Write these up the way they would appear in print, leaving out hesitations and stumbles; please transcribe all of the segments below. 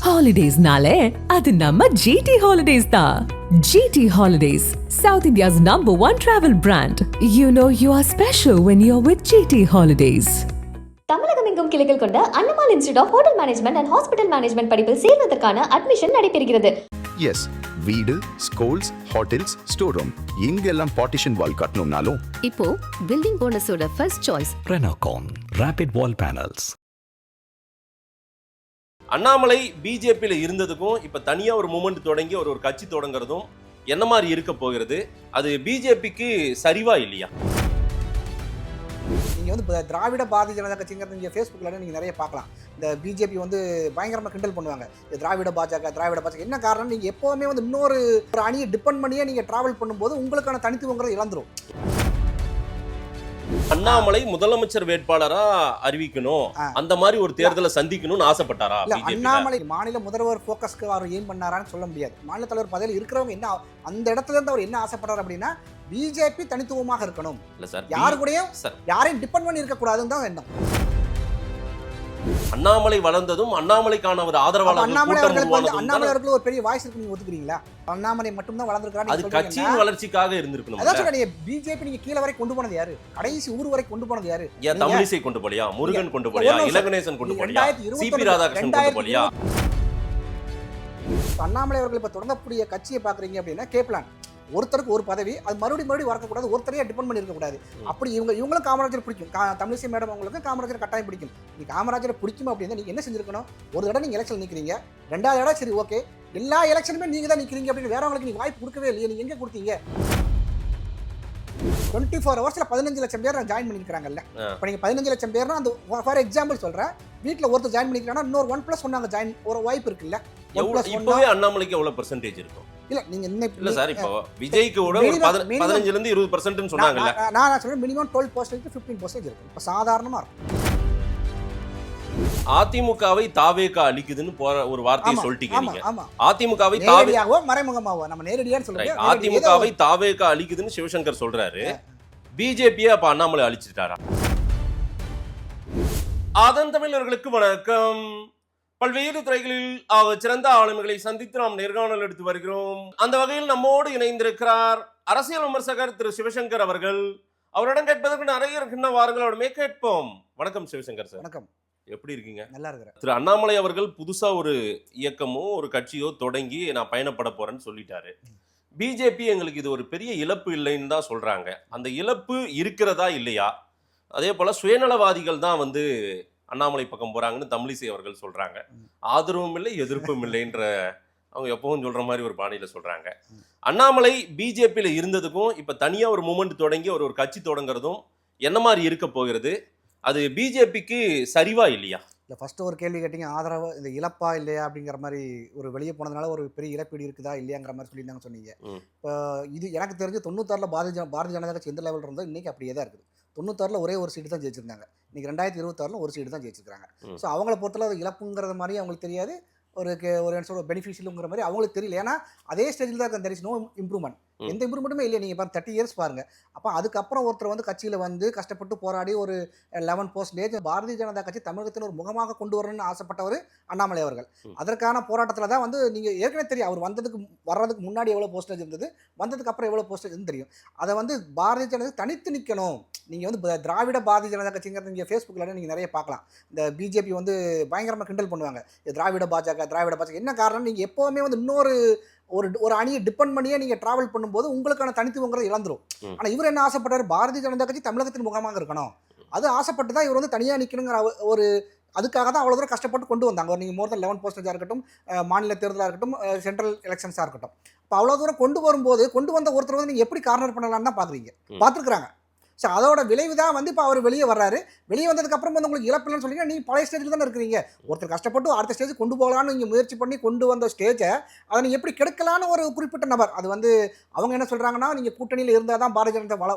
ஹாலிடேஸ்னாலே அது நம்ம ஜிடி ஹாலிடேஸ் தான். GT Holidays, South India's #1 travel brand. You know you are special when you're with GT Holidays. தமிழகம் எங்கும் கிளைகள் கொண்ட Annamalai institute of hotel management and hospital management படிப்பில் சேர்வதற்கான அட்மிஷன் நடைபெறுகிறது. எஸ், வீடு, ஸ்கூல்ஸ், ஹோட்டல்ஸ், ஸ்டோர் ரூம் எங்கெல்லாம் பார்ட்டிஷன் வால் கட்டணும்னாலும் இப்போ பில்டிங் போனஸோட first choice Renocon Rapid Wall Panels. Annamalai பிஜேபியில் இருந்ததுக்கும் இப்போ தனியாக ஒரு மூமெண்ட் தொடங்கி ஒரு கட்சி தொடங்குறதும் என்ன மாதிரி இருக்க போகிறது? அது பிஜேபிக்கு சரிவா இல்லையா? நீங்கள் வந்து திராவிட பாரதிய ஜனதா கட்சிங்கிறது நீங்கள் ஃபேஸ்புக்கில் நீங்கள் நிறைய பார்க்கலாம். இந்த பிஜேபி வந்து பயங்கரமாக கிண்டல் பண்ணுவாங்க. திராவிட பாஜக என்ன காரணம்? நீங்கள் எப்போவுமே வந்து இன்னொரு அணியை டிபெண்ட் பண்ணியே நீங்கள் ட்ராவல் பண்ணும்போது உங்களுக்கான தனித்துவங்கிறது இழந்துரும். அண்ணாமலை முதலமைச்சர் வேட்பாளரா அறிவிக்கணும், அந்த மாதிரி ஒரு தேர்தலை சந்திக்கணும்னு ஆசைப்பட்டாரா? அண்ணாமலை மாநில முதல்வர் போக்கஸ்க்கு அவர் ஏன் பண்ணாரான்னு சொல்ல முடியாது. மாநில தலைவர் பதவியில் இருக்கிறவங்க என்ன அந்த இடத்துல இருந்து அவர் என்ன ஆசைப்படுறாரு அப்படின்னா பிஜேபி தனித்துவமாக இருக்கணும், இல்ல சார், யாரு கூடயும் யாரையும் டிபெண்ட் பண்ணி இருக்க கூடாதுன்னு தான் எண்ணம். அண்ணாமலை வளர்ந்ததும் அண்ணாமலைக்கான ஒரு ஆதரவாளர் அண்ணாமலை அவர்களுக்கு ஒரு பெரிய வாய்ஸ் இருக்கு, நீங்க ஒத்துக்கிறீங்களா? அண்ணாமலை மட்டும் தான் வளர்ந்துருக்காரு. அது கட்சியின் வளர்ச்சிக்காக இருந்திருக்கணும். அதான் சொல்றேன், பிஜேபி நீங்க கீழ வரை கொண்டு போனது யாரு? கடைசி ஊர் வரை கொண்டு போனது யாரு? ஏன் தமிழிசை கொண்டு போலியா, முருகன் கொண்டு போலியா, இலகணேசன் கொண்டு போலியா, சிபி ராதாகிருஷ்ணன் கொண்டு போலியா? அண்ணாமலை அவர்கள் இப்ப தொடங்கக்கூடிய கட்சியை பாக்குறீங்க அப்படின்னா கேப்லான் ஒருத்தருக்கு ஒரு பதவி, அது மறுபடியும் வரக்கூடாது, ஒருத்தரையே டிபெண்ட் பண்ணி இருக்கக்கூடாது. அப்படி இவங்களும் காமராஜர் பிடிக்கும், தமிழிசை மேடம் அவங்களுக்கு காமராஜர் கட்டாயம் பிடிக்கும். நீ காமராஜரை பிடிக்கும் அப்படின்னா நீங்க என்ன செஞ்சிருக்கணும்? ஒரு தடவை நீங்க எலெக்ஷன் நிற்கிறீங்க, ரெண்டாவது இடம் சரி ஓகே, எல்லா எலெக்ஷனுமே நீங்க தான் நிற்கிறீங்க அப்படின்னு வேறவங்களுக்கு நீங்க வாய்ப்பு கொடுக்கவே இல்லையே. நீங்க எங்க கொடுத்தீங்க? 24 ஹவர்ஸ்ல 15 லட்சம் பேர் ஜாயின் பண்ணிருக்காங்கல்ல. இப்போ நீங்க 15 லட்சம் பேர்னா அந்த ஃபார் எக்ஸாம்பிள் சொல்றேன், வீட்டில் ஒருத்தர் ஜாயின் பண்ணிக்கிறாங்கன்னா இன்னொரு 1+1 நாங்கள் ஜாயின் ஒரு வாய்ப்பு இருக்குல்ல. இப்பவே அண்ணாமலைக்கு எவ்வளவு பெர்சன்டேஜ் இருக்கும்? இல்ல நீங்க இல்ல சார், இப்போ விஜய்க்கு கூட 15 இருந்து 20% சொன்னாங்கல்ல. நான் சொல்றேன் மினிமம் 12% to 15% இருக்கு. இப்ப சாதாரணமா இருக்கும். அதிமுகவை தாவேகா அழிக்குதுன்னு போற ஒரு வார்த்தையை சொல்லிட்டீங்க நீங்க. அதிமுகவை தாவேகாவோ மறைமுகமாவோ நம்ம நேரடியான்னு சொல்லுங்க. அதிமுகவை தாவேகா அழிக்குதுன்னு சிவசங்கர் சொல்றாரு. பிஜேபியை அப்ப அண்ணாமலை அழிச்சிட்டாரா? அதன் தமிழர்களுக்கு வணக்கம். பல்வேறு துறைகளில் சிறந்த ஆளுமைகளை சந்தித்து நாம் நேர்காணல் எடுத்து வருகிறோம். அந்த வகையில் நம்மோடு இணைந்திருக்கிறார் அரசியல் விமர்சகர் திரு சிவசங்கர் அவர்கள். அவரிடம் கேட்பதற்கு நிறைய இருக்கின்ற வாருங்கள், அவருமே கேட்போம். வணக்கம் சிவசங்கர் சார். வணக்கம். எப்படி இருக்கீங்க? நல்லா இருக்கிறேன். திரு அண்ணாமலை அவர்கள் புதுசா ஒரு இயக்கமோ ஒரு கட்சியோ தொடங்கி நான் பயணப்பட போறேன்னு சொல்லிட்டாரு. பிஜேபி எங்களுக்கு இது ஒரு பெரிய இழப்பு இல்லைன்னு தான் சொல்றாங்க. அந்த இழப்பு இருக்கிறதா இல்லையா? அதே போல சுயநலவாதிகள் தான் வந்து அண்ணாமலை பக்கம் போறாங்கன்னு தமிழிசை அவர்கள் சொல்றாங்க. ஆதரவும் இல்லை எதிர்ப்பும் இல்லைன்ற அவங்க எப்பவும் சொல்ற மாதிரி ஒரு பாணியில சொல்றாங்க. அண்ணாமலை பிஜேபியில இருந்ததுக்கும் இப்ப தனியா ஒரு மூமெண்ட் தொடங்கி ஒரு கட்சி தொடங்குறதும் என்ன மாதிரி இருக்க போகிறது? அது பிஜேபிக்கு சரிவா இல்லையா? இல்லை, ஃபர்ஸ்ட் ஒரு கேள்வி கேட்டீங்க, ஆதரவு இந்த இழப்பா இல்லையா அப்படிங்கிற மாதிரி. ஒரு வெளியே போனதுனால ஒரு பெரிய இழப்பீடு இருக்குதா இல்லையாங்கிற மாதிரி சொல்லியிருந்தாங்க சொன்னீங்க. இப்போ இது எனக்கு தெரிஞ்சு 96ல் பாரதிய ஜனதா கட்சி எந்த லெவலில் இருந்தோ இன்னைக்கு அப்படியே தான் இருக்குது. 96ல் ஒரே ஒரு சீட்டு தான் ஜெயிச்சிருந்தாங்க. இன்னைக்கு 2026ல் ஒரு சீட்டு தான் ஜெயிச்சிருக்காங்க. ஸோ அவங்கள பொறுத்தளவு இழப்புங்கிறது மாதிரி அவங்களுக்கு தெரியாது, ஒரு என்ன சொல்ற பெனிஃபிஷியலுங்கிற மாதிரி அவங்களுக்கு தெரியல. ஏன்னா அதே ஸ்டேஜில் தான் இருக்கு. There is no improvement. எந்த இம்ப்ரூவ்மெண்ட்டுமே இல்லை. நீங்கள் பாருங்க 30 இயர்ஸ் பாருங்க. அப்போ அதுக்கப்புறம் ஒருத்தர் வந்து கட்சியில் வந்து கஷ்டப்பட்டு போராடி ஒரு 11% பாரதிய ஜனதா கட்சி தமிழகத்தின் ஒரு முகமாக கொண்டு வரணும்னு ஆசைப்பட்டவர் அண்ணாமலை அவர்கள். அதற்கான போராட்டத்தில் தான் வந்து நீங்கள் ஏற்கனவே தெரியும், அவர் வர்றதுக்கு முன்னாடி எவ்வளோ போஸ்டேஜ் இருந்தது, வந்ததுக்கு அப்புறம் எவ்வளோ போஸ்டேஜ் தெரியும். அதை வந்து பாரதிய ஜனதா தனித்து நிற்கணும். நீங்கள் வந்து திராவிட பாரதிய ஜனதா கட்சிங்கிறது நீங்கள் ஃபேஸ்புக்கில் நீங்கள் நிறைய பார்க்கலாம். இந்த பிஜேபி வந்து பயங்கரமாக கிண்டல் பண்ணுவாங்க. திராவிட பாஜக என்ன காரணம்? நீங்கள் எப்போவுமே வந்து இன்னொரு ஒரு அணியை டிபெண்ட் பண்ணியே நீங்கள் ட்ராவல் பண்ணும்போது உங்களுக்கான தனித்துவங்கிறது இழந்துரும். ஆனால் இவர் என்ன ஆசைப்பட்டார்? பாரதிய ஜனதா கட்சி தமிழகத்தின் முகமாக இருக்கணும். அது ஆசைப்பட்டு தான் இவர் வந்து தனியாக நிற்கணுங்கிற ஒரு அதுக்காக தான் அவ்வளோ தூரம் கஷ்டப்பட்டு கொண்டு வந்தாங்க. நீங்கள் மோர் தென் 11% இருக்கட்டும், மாநில தேர்தலாக இருக்கட்டும், சென்ட்ரல் எலெக்ஷன்ஸாக இருக்கட்டும். இப்போ அவ்வளோ தூரம் கொண்டு வரும்போது கொண்டு வந்த ஒருத்தர் வந்து நீங்கள் எப்படி கார்னர் பண்ணலான்னு தான் பார்த்துருக்குறாங்க. ஸோ அதோட விளைவு தான் வந்து இப்போ அவர் வெளியே வர்றாரு. வெளியே வந்ததுக்கப்புறம் வந்து உங்களுக்கு இழப்பில்லைன்னு சொல்லிங்கன்னா நீங்கள் பழைய ஸ்டேஜில் தானே இருக்கிறீங்க. ஒருத்தர் கஷ்டப்பட்டு அடுத்த ஸ்டேஜ் கொண்டு போகலான்னு நீங்கள் முயற்சி பண்ணி கொண்டு வந்த ஸ்டேஜை அதை நீங்கள் எப்படி கெடுக்கலான்னு ஒரு குறிப்பிட்ட நபர். அது வந்து அவங்க என்ன சொல்கிறாங்கன்னா, நீங்கள் கூட்டணியில் இருந்தால் தான் பாரதிய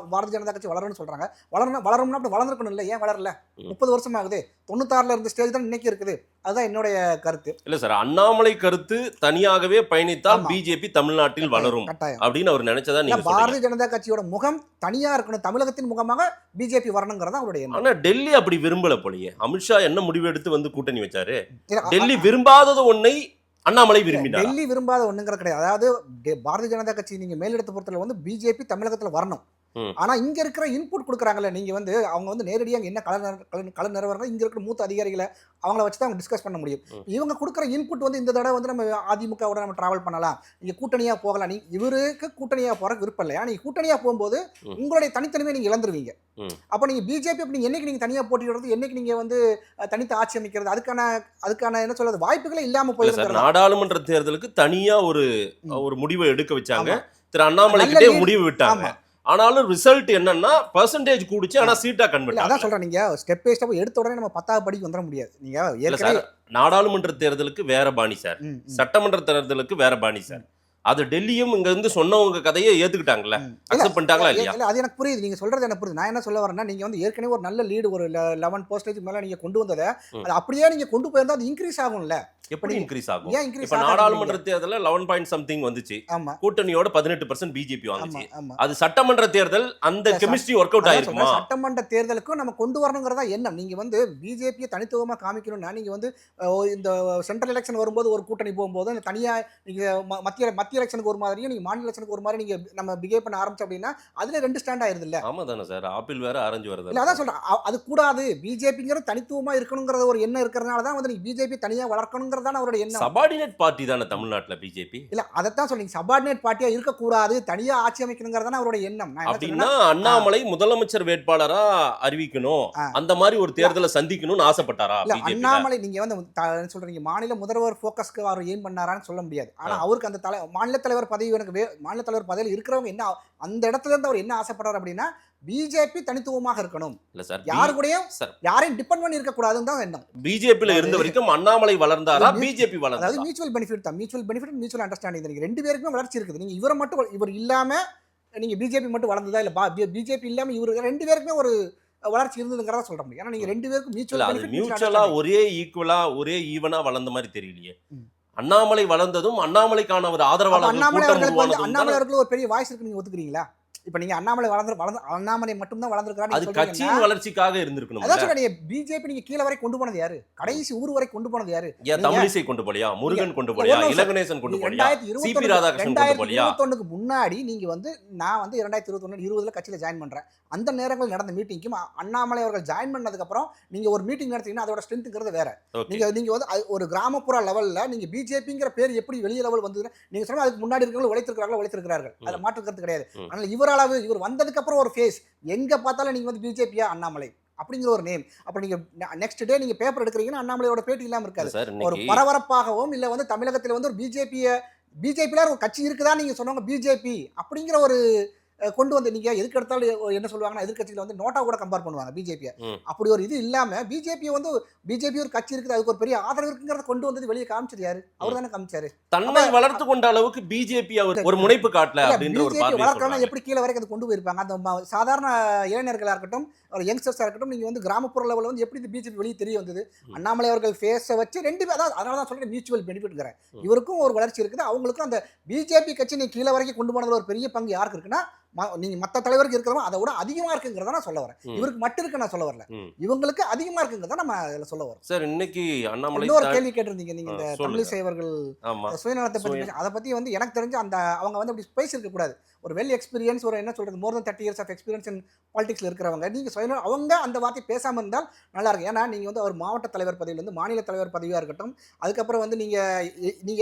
ஜனதா கட்சி வளரும்னு சொல்கிறாங்க. வளரும்னா அப்படி வளர்ந்துருக்கணும் இல்லை? ஏன் வளரல? 30 வருஷம் ஆகுது. 96ல் இருந்த ஸ்டேஜ் தான் இன்னைக்கு இருக்குது. அதுதான் என்னுடைய கருத்து. இல்ல சார், அண்ணாமலை கருத்து தனியாகவே பயணித்தால் பிஜேபி தமிழ்நாட்டில் வளரும் அப்படின்னு அவர் நினைச்சதா நீங்க சொல்றீங்க. பாரதிய ஜனதா கட்சியோட முகம் தனியா இருக்கணும், தமிழகத்தின் முகமாக பிஜேபி வரணுங்கிறதா அவருடைய எண்ணம். ஆனா டெல்லி அப்படி விரும்பல போலயே. அமித்ஷா என்ன முடிவு எடுத்து வந்து கூட்டணி வச்சாரு? டெல்லி விரும்பாதது ஒன்னை அண்ணாமலை விரும்பினார். டெல்லி விரும்பாத ஒண்ணுங்கிற கிடையாது. அதாவது பாரதிய ஜனதா கட்சி நீங்க மேலிடத்து பொறுத்தல வந்து பிஜேபி தமிழகத்துல வரணும். ஆனா இங்க இருக்கிற இன்புட் கொடுக்குறாங்கல்ல, நீங்க வந்து அவங்க வந்து நேரடியாக என்ன கள நிறுவனங்கள் இங்க இருக்கிற மூத்த அதிகாரிகளை அவங்கள வச்சு தான் அவங்க டிஸ்கஸ் பண்ண முடியும். இவங்க கொடுக்குற இன்புட் வந்து இந்த தடவை வந்து நம்ம அதிமுகவோட நம்ம டிராவல் பண்ணலாம், நீங்க கூட்டணியா போகலாம். நீ இவருக்கு கூட்டணியா போற விருப்பம் இல்லையா? நீங்க கூட்டணியா போகும்போது உங்களுடைய தனித்தன்மையை நீங்க இழந்துருவீங்க. அப்ப நீங்க பிஜேபி அப்படி என்னைக்கு நீங்க தனியா போட்டிடுறது, என்னைக்கு நீங்க வந்து தனித்து ஆட்சி அமைக்கிறது, அதுக்கான என்ன சொல்றது வாய்ப்புகளே இல்லாம போயிருக்கு. நாடாளுமன்ற தேர்தலுக்கு தனியா ஒரு முடிவை எடுக்க வச்சாங்க. திரு அண்ணாமலை கிட்டே முடிவு விட்டாங்க. ஆனாலும் ரிசல்ட் என்னன்னா பெர்சன்டேஜ் கூடிச்சு, ஆனா சீட்டா கன்வெர்ட். அதான் சொல்றேன், நீங்க ஸ்டெப் பை ஸ்டெப் எடுத்த உடனே நம்ம 10வது படிக்கு வந்துட முடியாது. நீங்க ஏற்கனவே நாடாளுமன்ற தேர்தலுக்கு வேற பாணி சார், சட்டமன்ற தேர்தலுக்கு வேற பாணி சார். அது டெல்லியும் இங்க இருந்து சொன்னவங்க கதையை ஏத்துக்கிட்டாங்கல்ல, அக்செப்ட் பண்ணிட்டாங்களா இல்லையா? அது எனக்கு புரியுது, நீங்க சொல்றது எனக்கு புரியுது. நான் என்ன சொல்ல வரேன்னா, நீங்க வந்து ஏற்கனவே ஒரு நல்ல லீடு ஒரு 11% மேல நீங்க கொண்டு வந்ததை அது அப்படியே நீங்க கொண்டு போயிருந்தா அது இன்க்ரீஸ் ஆகும்ல. எப்படி இன்க்ரீஸ் ஆகும்? ஏன் இன்க்ரீஸ் இப்ப நாடாளுமன்ற தேர்தல்ல 11 பாயிண்ட் சம்திங் வந்துச்சு, கூட்டணியோட 18% பிஜேபி வாங்குச்சு. அது சட்டமன்ற தேர்தல் அந்த கெமிஸ்ட்ரி ஒர்க் அவுட் ஆயிருக்குமா? சட்டமன்ற தேர்தலுக்கு நம்ம கொண்டு வரணுங்கிறதா எண்ணம். நீங்க வந்து பிஜேபியை தனித்துவமா காமிக்கணும்னா நீங்க வந்து இந்த சென்ட்ரல் எலெக்ஷன் வரும்போது ஒரு கூட்டணி போகும்போது தனியா நீங்க மத்திய எலெக்ஷனுக்கு ஒரு மாதிரியும் நீங்க மாநில எலெக்ஷனுக்கு ஒரு மாதிரி நீங்க நம்ம பிஹேவ் பண்ண ஆரம்பிச்சோம் அப்படின்னா அதுல 2 ஸ்டாண்ட் ஆயிருது இல்ல? ஆமா தானே சார், ஆப்பிள் வேற ஆரஞ்சு வருது. இல்ல அதான் சொல்றேன், அது கூடாது. பிஜேபிங்கிறது தனித்துவமா இருக்கணுங்கிற ஒரு எண்ணம் இருக்கிறதுனால தான் வந்து நீங்க பிஜேபி தனியா வளர்க்கணுங்கிறதான அவரோட எண்ணம். சபார்டினேட் பார்ட்டி தானே தமிழ்நாட்டுல பிஜேபி. இல்ல அதத்தான் சொல்றீங்க, சபார்டினேட் பார்ட்டியா இருக்க கூடாது, தனியா ஆட்சி அமைக்கணுங்கிறதான அவரோட எண்ணம். அப்படின்னா அண்ணாமலை முதலமைச்சர் வேட்பாளரா அறிவிக்கணும், அந்த மாதிரி ஒரு தேர்தலை சந்திக்கணும்னு ஆசைப்பட்டாரா? அண்ணாமலை நீங்க வந்து சொல்றீங்க மாநில முதல்வர் போக்கஸ்க்கு அவர் ஏம் பண்ணாரான்னு சொல்ல முடியாது. ஆனா அவருக்கு அந்த மாநில தலைவர் பதவி, எனக்கு மாநில தலைவர் பதவியில் இருக்கிறவங்க என்ன அந்த இடத்துல இருந்து அவர் என்ன ஆசைப்படுறாரு அப்படின்னா பிஜேபி தனித்துவமாக இருக்கணும், இல்ல சார் யாரு கூடயும் யாரையும் டிபெண்ட் பண்ணி இருக்க கூடாதுன்னு தான் எண்ணம். பிஜேபில இருந்த வரைக்கும் அண்ணாமலை வளர்ந்தாரா பிஜேபி வளர்ந்தா? அதாவது மியூச்சுவல் பெனிஃபிட் தான், மியூச்சுவல் பெனிஃபிட் மியூச்சுவல் அண்டர்ஸ்டாண்டிங். நீங்க ரெண்டு பேருக்குமே வளர்ச்சி இருக்குது. நீங்க இவரை மட்டும் இவர் இல்லாம நீங்க பிஜேபி மட்டும் வளர்ந்ததா இல்ல பிஜேபி இல்லாம இவரு ரெண்டு பேருக்குமே ஒரு வளர்ச்சி இருந்ததுங்கிறத சொல்ற முடியும். ஏன்னா நீங்க ரெண்டு பேருக்கும் மியூச்சுவலா ஒரே ஈக்குவலா ஒரே ஈவனா வளர்ந்த மாதிரி தெரியலையே. அண்ணாமலை வளர்ந்ததும் அண்ணாமலைக்கான ஒரு ஆதரவாளர் அண்ணாமலை அவர்களுக்கு ஒரு பெரிய வாய்ஸ் இருக்கு, நீங்க ஒத்துக்கிறீங்களா? இப்ப நீங்க அண்ணாமலை அண்ணாமலை மட்டும் தான் வளர்ந்துருக்காரு, அது கட்சியின் வளர்ச்சிக்காக இருந்திருக்கணும். அதான் சொல்றேன், பிஜேபி நீங்க கீழ வரை கொண்டு போனது யாரு? கடைசி ஊர் வரை கொண்டு போனது யாரு? தமிழிசை கொண்டு போலியா, முருகன் கொண்டு போலியா, இலகணேசன் கொண்டு போலியா, சிபி ராதாகிருஷ்ணன் கொண்டு போலியா? 2021க்கு முன்னாடி நீங்க வந்து நான் வந்து 2021-20 கட்சியில ஜாயின் பண்றேன். அந்த நேரங்கள் நடந்த மீட்டிங்க்கும் அண்ணாமலை அவர்கள் ஜாயின் பண்ணதுக்கு அப்புறம் நீங்க ஒரு மீட்டிங் நடத்தீங்கன்னா அதோட ஸ்ட்ரென்த்ங்கிறது வேற. நீங்க வந்து ஒரு கிராமப்புற லெவல்ல நீங்க பிஜேபிங்கிற பேர் எப்படி வெளிய லெவல் வந்தது நீங்க சொன்னா அதுக்கு முன்னாடி இருக்கிறவங்க உழைத்திருக்கிறார்கள், அதுல மாற்று கருத்து கிடையாது. அதனால இவர் வந்ததுக்கு அப்புறம் ஒரு ஃபேஸ் எங்க பார்த்தாலும் நீங்க வந்து பிஜேபியா அண்ணாமலை அப்படிங்கிற ஒரு நேம். அப்ப நீங்க நெக்ஸ்ட் டே நீங்க பேப்பர் எடுக்கிறீங்கன்னா அண்ணாமலையோட பேட்டி இல்லாம இருக்காது. ஒரு பரபரப்பாகவும் இல்ல வந்து தமிழகத்துல வந்து ஒரு பிஜேபியில ஒரு கட்சி இருக்குதா நீங்க சொன்னவங்க பிஜேபி அப்படிங்கிற ஒரு கொண்டு வந்து நீங்க எதுக்கு எடுத்தாலும் என்ன சொல்லுவாங்கன்னா எதிர்கட்சியில வந்து நோட்டா கூட கம்பேர் பண்ணுவாங்க பிஜேபியை. அப்படி ஒரு இது இல்லாம பிஜேபி வந்து பிஜேபி ஒரு கட்சி இருக்குது, அதுக்கு ஒரு பெரிய ஆதரவு இருக்குங்கிறத கொண்டு வந்து வெளியே காமிச்சது யாரு? அவர் தானே காமிச்சாரு. தன்னை வளர்த்து கொண்ட அளவுக்கு பிஜேபி ஒரு முனைப்பு காட்டல அப்படின்ற ஒரு பார்வை வளர்க்கணும். எப்படி கீழே வரைக்கும் அது கொண்டு போயிருப்பாங்க? அந்த சாதாரண இளைஞர்களா இருக்கட்டும், ஒரு யங்ஸ்டர்ஸா இருக்கட்டும், நீங்க வந்து கிராமப்புற லெவலில் வந்து எப்படி பிஜேபி வெளியே தெரிய வந்தது? அண்ணாமலை அவர்கள் ஃபேஸை வச்சு ரெண்டு பேர், அதாவது அதனால தான் சொல்றேன் மியூச்சுவல் பெனிஃபிட்ங்கிறேன். இவருக்கும் ஒரு வளர்ச்சி இருக்குது, அவங்களுக்கும் அந்த பிஜேபி கட்சி நீ கீழே வரைக்கும் கொண்டு போனதுல ஒரு பெரிய பங்கு யாருக்கு இருக்குன்னா நீங்க மத்த தலைவருக்கு இருக்கிறவங்க அதை விட அதிகமா இருக்குங்கிறத நான் சொல்ல வரேன். இவருக்கு மட்டும் இருக்கு நான் சொல்ல வரல, இவங்களுக்கு அதிகமா இருக்குங்கிறத நம்ம இதுல சொல்ல வரோம். சார் இன்னைக்கு அண்ணாமலை இன்னொரு கேள்வி கேட்டிருந்தீங்க நீங்க, இந்த தமிழிசை அவர்கள் சுயநலத்தை பத்தி. அதை பத்தி வந்து எனக்கு தெரிஞ்சு அந்த அவங்க வந்து அப்படி பேசியிருக்க கூடாது. ஒரு வெல் எக்ஸ்பீரியன்ஸ், ஒரு என்ன சொல்றது மோர் தென் 30 years ஆஃப் எக்ஸ்பீரியன்ஸ் இன் பாலிடிக்ஸ்ல இருக்கிறவங்க நீங்க சுயநலம் அவங்க அந்த வார்த்தை பேசாம இருந்தால் நல்லா இருக்கும். ஏன்னா நீங்க வந்து ஒரு மாவட்ட தலைவர் பதவியில இருந்து மாநில தலைவர் பதவியா இருக்கட்டும், அதுக்கப்புறம் வந்து நீங்க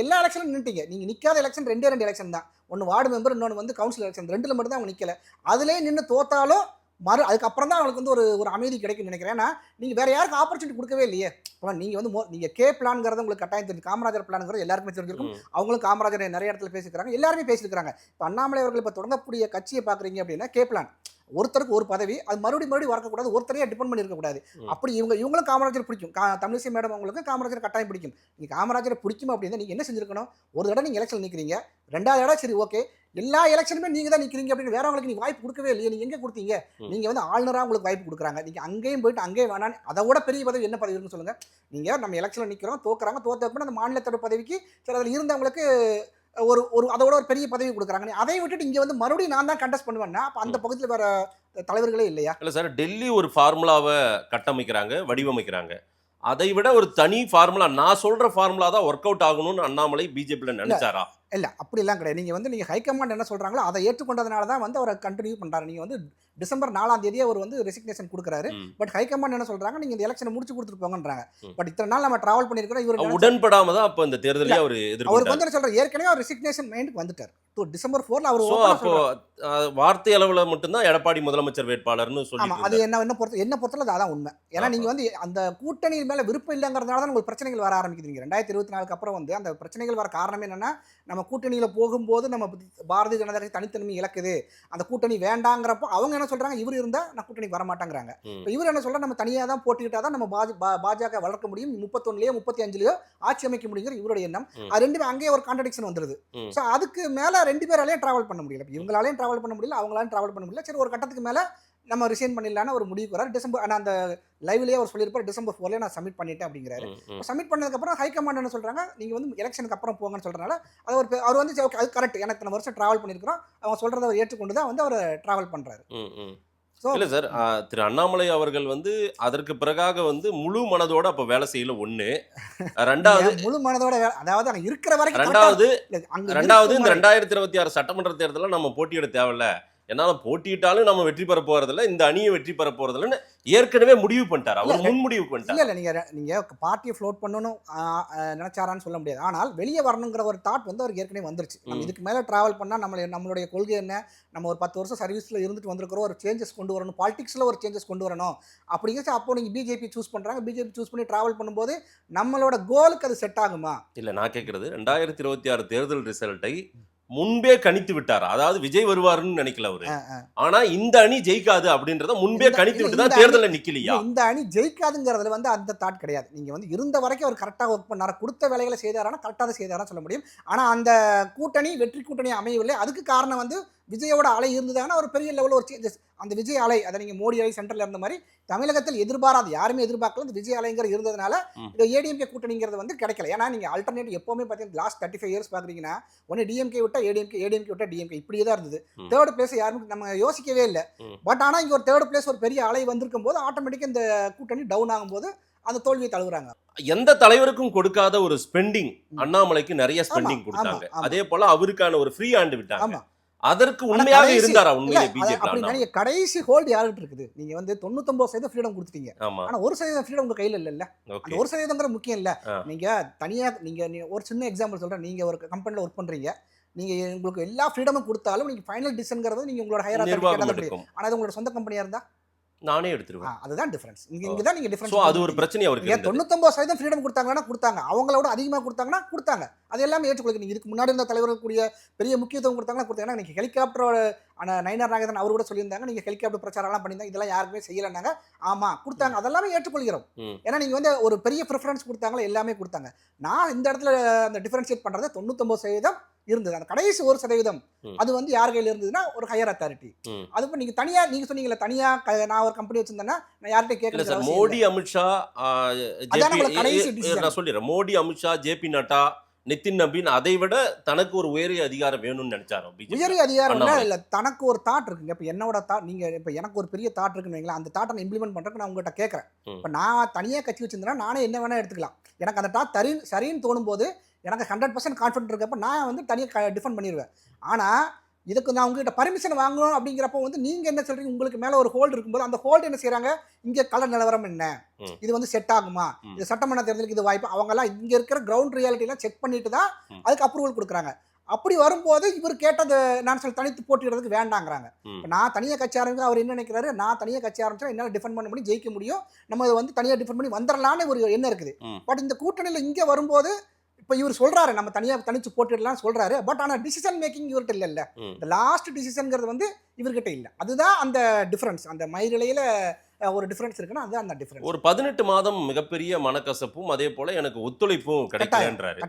எல்லா எலெக்ஷனும் நின்றுட்டீங்க. நீங்க நிக்காத எலெக்ஷன் 2 எலெக்ஷன் தான், ஒன்று வார்டு மெம்பர், இன்னொன்று வந்து கவுன்சில் எலெக்ஷன். 2ல மட்டும் தான் அவங்க நிற்கல. அதுலேயே நின்று தோத்தாலும் அதுக்கப்புறம் தான் அவங்களுக்கு வந்து ஒரு அமைதி கிடைக்கும்னு நினைக்கிறேன். ஏன்னா நீங்கள் வேற யாருக்கு ஆப்பர்ச்சுனிட்டி கொடுக்கவே இல்லையே. இப்போ நீங்கள் வந்து நீங்கள் கே பிளான்ங்கிறது உங்களுக்கு கட்டாயம் தெரிஞ்சு, காமராஜர் பிளான்ங்கிறது எல்லாருக்குமே தெரிஞ்சிருக்கும். அவங்களும் காமராஜர் நிறைய இடத்துல பேசிக்கிறாங்க, எல்லாருமே பேசியிருக்காங்க. இப்போ அண்ணாமலை அவர்கள் இப்போ தொடங்கக்கூடிய கட்சியை பார்க்குறீங்க அப்படின்னா கே பிளான், ஒருத்தருக்கு ஒரு பதவி, அது மறுபடியும் வரக்கூடாது, ஒருத்தரையே டிபெண்ட் பண்ணி இருக்கக்கூடாது. அப்படி இவங்களும் காமராஜர் பிடிக்கும், தமிழிசை மேடம் அவங்களுக்கு காமராஜர் கட்டாயம் பிடிக்கும். நீங்கள் காமராஜரை பிடிக்கும் அப்படின்னா நீங்கள் என்ன செஞ்சிருக்கணும்? ஒரு தடவை நீங்கள் எலெக்ஷன் நிற்கிறீங்க, 2வது இடம் சரி ஓகே, எல்லா எலெக்ஷனுமே நீங்க தான் நிற்கிறீங்க அப்படின்னு வேறவங்களுக்கு நீங்க வாய்ப்பு கொடுக்கவே இல்லையே. நீங்க எங்கே கொடுத்தீங்க? நீங்க வந்து ஆளுநராக உங்களுக்கு வாய்ப்பு கொடுக்குறாங்க, நீங்க அங்கேயும் போயிட்டு அங்கேயும் வேணான்னு. அதை விட பெரிய பதவி என்ன பதவி இருக்குன்னு சொல்லுங்க. நீங்க நம்ம எலெக்ஷன்ல நிற்கிறோம், தோக்குறாங்க, தோத்த அந்த மாநிலத்தோட பதவிக்கு சில அதில் இருந்தவங்களுக்கு ஒரு அதோட ஒரு பெரிய பதவி கொடுக்குறாங்க. அதை விட்டுட்டு இங்க வந்து மறுபடியும் நான் தான் கண்டெஸ்ட் பண்ணுவேன்னா அப்போ அந்த பகுதியில் வேற தலைவர்களே இல்லையா? இல்லை சார், டெல்லி ஒரு ஃபார்முலாவை கட்டமைக்கிறாங்க, வடிவமைக்கிறாங்க. அதை விட ஒரு தனி ஃபார்முலா, நான் சொல்ற ஃபார்முலா தான் ஒர்க் அவுட் ஆகணும்னு அண்ணாமலை பிஜேபியில் நினைச்சாரா? இல்லை அப்படிலாம் கிடையாது. நீங்கள் ஹைகமாண்ட் என்ன சொல்கிறாங்களோ அதை ஏற்றுக்கொண்டதுனால தான் அவரை கண்டினியூ பண்ணுறாரு. நீங்கள் டிசம்பர் 4ஆம் தேதியே அவர் ரெசிக்னேஷன் கொடுக்குறாரு. பட் ஹைகமாண்ட் என்ன சொல்கிறாங்க, நீங்கள் இந்த எலெக்ஷனை முடிச்சு கொடுத்துட்டு போங்கன்றாங்க. பட் இத்தனை நாள் நம்ம டிராவல் பண்ணியிருக்கிறோம். இவர் உடன்படாம தான் அப்போ இந்த தேர்தலே அவர் அவருக்கு என்ன சொல்கிறார், ஏற்கனவே அவர் ரெசிக்னேஷன் மைண்டுக்கு வந்துட்டார். டிசம்பர் 4ல் அவர் அப்போ வார்த்தை அளவில் மட்டும்தான் எடப்பாடி முதலமைச்சர் வேட்பாளர்னு சொல்லி. அது என்ன பொறுத்தவரை அதான் உண்மை. ஏன்னா நீங்கள் அந்த கூட்டணி மேலே விருப்பம் இல்லைங்கிறதுனால தான் உங்களுக்கு பிரச்சனைகள் வர ஆரம்பிக்குதுங்க. 2024க்கு அப்புறம் அந்த பிரச்சனைகள் வர காரணம் என்னன்னா, நம்ம கூட்டணியில் போகும்போது நம்ம பாரதிய ஜனதா கட்சி தனித்தன்மை இழக்குது, அந்த கூட்டணி வேண்டாங்கிறப்போ அவங்க என்ன சொல்றாங்க, இவர் இருந்தா நான் கூட்டணிக்கு வர மாட்டாங்கிறாங்க. இப்போ இவர் என்ன சொல்ற, நம்ம தனியாக தான் போட்டிக்கிட்டா தான் நம்ம பாஜக வளர்க்க முடியும், 31லயோ 35லயோ ஆட்சி அமைக்க முடியுங்கிற இவருடைய எண்ணம். அது ரெண்டுமே அங்கேயே ஒரு கான்ட்ரடிக்ஷன் வந்துருது. ஸோ அதுக்கு மேலே 2 பேராலையும் டிராவல் பண்ண முடியல. இவங்களாலையும் டிராவல் பண்ண முடியல, அவங்களாலையும் டிராவல் பண்ண முடியல. சரி, ஒரு கட்டத்துக்கு மேலே நம்ம ரிசைன் பண்ணிடலான்னு ஒரு முடிவுக்கு வரார். டிசம்பர் ஆனால் அந்த லைவ்லேயே அவர் சொல்லியிருப்பார், டிசம்பர் 4லேயே நான் சப்மிட் பண்ணிட்டேன் அப்படிங்கிறாரு. சப்மிட் பண்ணதுக்கப்புறம் ஹைகமாண்ட் என்ன சொல்கிறாங்க, நீங்கள் எலெக்ஷனுக்கு அப்புறம் போங்கன்னு சொல்கிறனால அது அவர் ஓகே, அது கரெக்ட், எனக்கு இத்தனை வருஷம் ட்ராவல் பண்ணியிருக்கிறோம், அவங்க சொல்கிறத அவர் ஏற்றுக்கொண்டு தான் அவர் ட்ராவல் பண்ணுறாரு. இல்லை சார், திரு அண்ணாமலை அவர்கள் அதற்கு பிறகாக முழு மனதோட அப்போ வேலை செய்யல. ஒன்று, ரெண்டாவது முழு மனதோட அதாவது அங்கே இருக்கிற வரைக்கும், ரெண்டாவது இந்த 2026 சட்டமன்ற தேர்தலில் நம்ம போட்டியிட தேவையில்ல, என்னால் போட்டியிட்டாலும் நம்ம வெற்றி பெற போறதில்ல, இந்த அணியை வெற்றி பெற போறதில்லன்னு ஏற்கனவே முடிவு பண்ணிட்டார். அவர் முன் முடிவு பண்ணிட்டார். இல்லை நீங்க பார்ட்டியை ஃப்ளோட் பண்ணணும் நினைச்சாரான்னு சொல்ல முடியாது. ஆனால் வெளியே வரணுங்கிற ஒரு தாட் அவருக்கு ஏற்கனவே வந்துருச்சு. நம்ம இதுக்கு மேலே டிராவல் பண்ணால் நம்மளுடைய கொள்கை என்ன, நம்ம ஒரு 10 வருஷம் சர்வீஸில் இருந்துட்டு வந்திருக்கிறோம், ஒரு சேஞ்சஸ் கொண்டு வரணும், பாலிடிக்ஸில் ஒரு சேஞ்சஸ் கொண்டு வரணும் அப்படிங்கிறச்சு. அப்போ நீங்கள் பிஜேபி சூஸ் பண்ணுறாங்க, பிஜேபி சூஸ் பண்ணி டிராவல் பண்ணும்போது நம்மளோட கோலுக்கு அது செட் ஆகுமா? இல்லை, நான் கேட்குறது 2026 தேர்தல் ரிசல்ட்டை முன்பே கணித்து விட்டார். அதாவது விஜய் வருவாருன்னு நினைக்கல அவரு, ஆனா இந்த அணி ஜெயிக்காது அப்படின்றத முன்பே கணித்து விட்டு தான் தேர்தலில் நிக்கலையா? இந்த அணி ஜெயிக்காதுங்கிறதுல அந்த தாட் கிடையாது. நீங்க இருந்த வரைக்கும் அவர் கரெக்டாக ஒர்க் பண்ணாரா, கொடுத்த வேலைகளை செய்தாரானா, கரெக்டாக செய்தாரா சொல்ல முடியும். ஆனா அந்த கூட்டணி வெற்றி கூட்டணி அமையவில்லை. அதுக்கு காரணம் விஜயோட அலை இருந்ததுன்னா ஒரு பெரிய லெவலில் ஒரு சேஞ்சஸ். அந்த விஜய் அலை, அதை நீங்கள் மோடி அலை சென்ட்ரல் இருந்த மாதிரி தமிழகத்தில் எதிர்பாராது, யாருமே எதிர்பார்க்கல. இந்த விஜய் அலைங்கிற இருந்ததுனால இந்த ஏடிஎம்கே கூட்டணிங்கிறது கிடைக்கல. ஏன்னா நீங்கள் ஆல்டர்னேட்டிவ் எப்போவுமே பார்த்தீங்கன்னா லாஸ்ட் 35 இயர்ஸ் பார்க்குறீங்கன்னா ஒன்று டிஎம்கே விட்டா ஏடிஎம்கே, ஏடிஎம்கே விட்டா டிஎம்கே, இப்படியே தான் இருந்தது. தேர்ட் பிளேஸ் யாருமே நம்ம யோசிக்கவே இல்லை. பட் ஆனால் இங்கே ஒரு தேர்ட் பிளேஸ் ஒரு பெரிய அலை வந்திருக்கும் போது ஆட்டோமேட்டிக்காக இந்த கூட்டணி டவுன் ஆகும்போது அந்த தோல்வியை தழுவுறாங்க. எந்த தலைவருக்கும் கொடுக்காத ஒரு ஸ்பெண்டிங் அண்ணாமலைக்கு நிறைய ஸ்பெண்டிங் கொடுத்தாங்க. அதே போல அவருக்கான ஒரு ஃப்ரீ ஹேண்ட் விட்டாங்க. அதற்கு உண்மையாக இருந்தாரா உண்மையிலே பிஜேபி? கடைசி ஹோல்ட் யாருக்கு இருக்குது? நீங்க 99% ஃப்ரீடம் கொடுத்துட்டீங்க, ஆனா 1% ஃப்ரீடம் உங்க கையில இல்ல. அந்த 1% முக்கியம் இல்ல. நீங்க தனியா நீங்க ஒரு சின்ன எக்ஸாம்பிள் சொல்றேன். நீங்க ஒரு கம்பெனில ஒர்க் பண்றீங்க, நீங்க உங்களுக்கு எல்லா ஃப்ரீடமும் கொடுத்தாலும் நீங்க ஃபைனல் டிசிஷன்ங்கிறது நீங்க உங்களோட ஹையர் அத்தாரிட்டி, ஆனா அது உங்களோட சொந்த கம்பெனியா இருந்தா நானே எடுத்துருவேன். அதுதான் டிஃபரன்ஸ். இங்க தான் நீங்க டிஃபரன்ஸ். சோ அது ஒரு பிரச்சனை அவருக்கு. 99% ஃப்ரீடம் கொடுத்தாங்கன்னா கொடுத்தாங்க, அவங்களோட அதிகமாக கொடுத்தாங்கன்னா கொடுத்தாங்க, அது எல்லாமே ஏற்றுக்கொள்ளுங்க. நீங்க இதுக்கு முன்னாடி இருந்த தலைவர்கள் கூடிய பெரிய முக்கியத்துவம் கொடுத்தாங்கன்னா கொடுத்தாங்க. நீங்க ஹெலிகாப்டரோட நயினார் நாகேந்திரன் அவர் கூட சொல்லியிருந்தாங்க, நீங்க ஹெலிகாப்டர் பிரச்சாரம்லாம் பண்ணியிருந்தாங்க, இதெல்லாம் யாருக்குமே செய்யலைன்னாங்க. ஆமா கொடுத்தாங்க, அதெல்லாமே ஏற்றுக்கொள்கிறோம். ஏன்னா நீங்க ஒரு பெரிய ப்ரிஃபரன்ஸ் கொடுத்தாங்களா, எல்லாமே கொடுத்தாங்க. நான் இந்த இடத்துல அந்த டிஃபரன்ஷியேட் பண்றது 99% இருந்தது. அந்த கடைசி 1% அது யார் கையில் இருந்ததுன்னா ஒரு ஹையர் அத்தாரிட்டி. அது நீங்க தனியா நீங்க சொன்னீங்கல்ல, தனியா நான் ஒரு கம்பெனி வச்சிருந்தேன்னா நான் யார்கிட்ட கேட்கல. மோடி, அமித்ஷா, நான் சொல்லிடுறேன், மோடி, அமித்ஷா, ஜேபி நட்டா, நிதின் நபீன் அதை விட தனக்கு ஒரு உயரிய அதிகாரம் வேணும்னு நினைச்சாரோ? உயரிய அதிகாரம் இல்ல, தனக்கு ஒரு தாட் இருக்குங்க. இப்ப என்னோட தாட், நீங்க இப்ப எனக்கு ஒரு பெரிய தாட் இருக்குன்னு வைங்களேன், அந்த தாட்டை இம்ப்ளிமெண்ட் பண்றதுக்கு நான் உங்ககிட்ட கேட்கறேன். இப்ப நான் தனியா கட்சி வச்சிருந்தேன்னா நானே என்ன வேணா எடுத்துக்கலாம். எனக்கு அந்த தாட் சரின்னு தோணும் போது எனக்கு 100% கான்ஃபிடென்ட் இருக்கப்ப நான் தனியாக டிஃபெண்ட் பண்ணிடுவேன். ஆனால் இதுக்கு நான் உங்ககிட்ட பர்மிஷன் வாங்கணும் அப்படிங்கிறப்போ நீங்கள் என்ன சொல்கிறீங்க, உங்களுக்கு மேலே ஒரு ஹோல்டு இருக்கும்போது அந்த ஹோல்டு என்ன செய்கிறாங்க, இங்கே கள நிலவரம் என்ன, இது செட் ஆகுமா, இது சட்டமன்ற தேர்தலுக்கு இது வாய்ப்பு, அவங்கெல்லாம் இங்கே இருக்கிற கிரவுண்ட் ரியாலிட்டிலாம் செக் பண்ணிட்டு தான் அதுக்கு அப்ரூவல் கொடுக்குறாங்க. அப்படி வரும்போது இவர் கேட்டது நான் தனித்து போட்டிடுறதுக்கு வேண்டாங்கிறாங்க. நான் தனியாக கட்சி ஆரம்பிக்க அவர் என்ன நினைக்கிறாரு, நான் தனியாக கட்சி ஆரம்பிச்சா என்னால் டிஃபெண்ட் பண்ண முடியும், ஜெயிக்க முடியும், நம்ம இதை தனியாக டிஃபெண்ட் பண்ணி வந்துடலான்னு ஒரு எண்ணம் இருக்குது. பட் இந்த கூட்டணியில் இங்கே வரும்போது இப்போ இவர் சொல்றாரு நம்ம தனிச்சு போட்டுடலாம் சொல்றாரு. பட் ஆனால் டிசிஷன் மேக்கிங் இவர்கிட்ட இல்லைல்ல. இந்த லாஸ்ட் டிசிஷன்ங்கிறது இவர்கிட்ட இல்லை. அதுதான் அந்த டிஃபரன்ஸ். அந்த மயிரிழையில ஒரு டிஃபரன்ஸ் இருக்குன்னா அதுதான் அந்த டிஃபரன்ஸ். ஒரு 18 மாதம் மிகப்பெரிய மனக்கசப்பும் அதே போல எனக்கு ஒத்துழைப்பும் கிடைக்கலன்றாரு.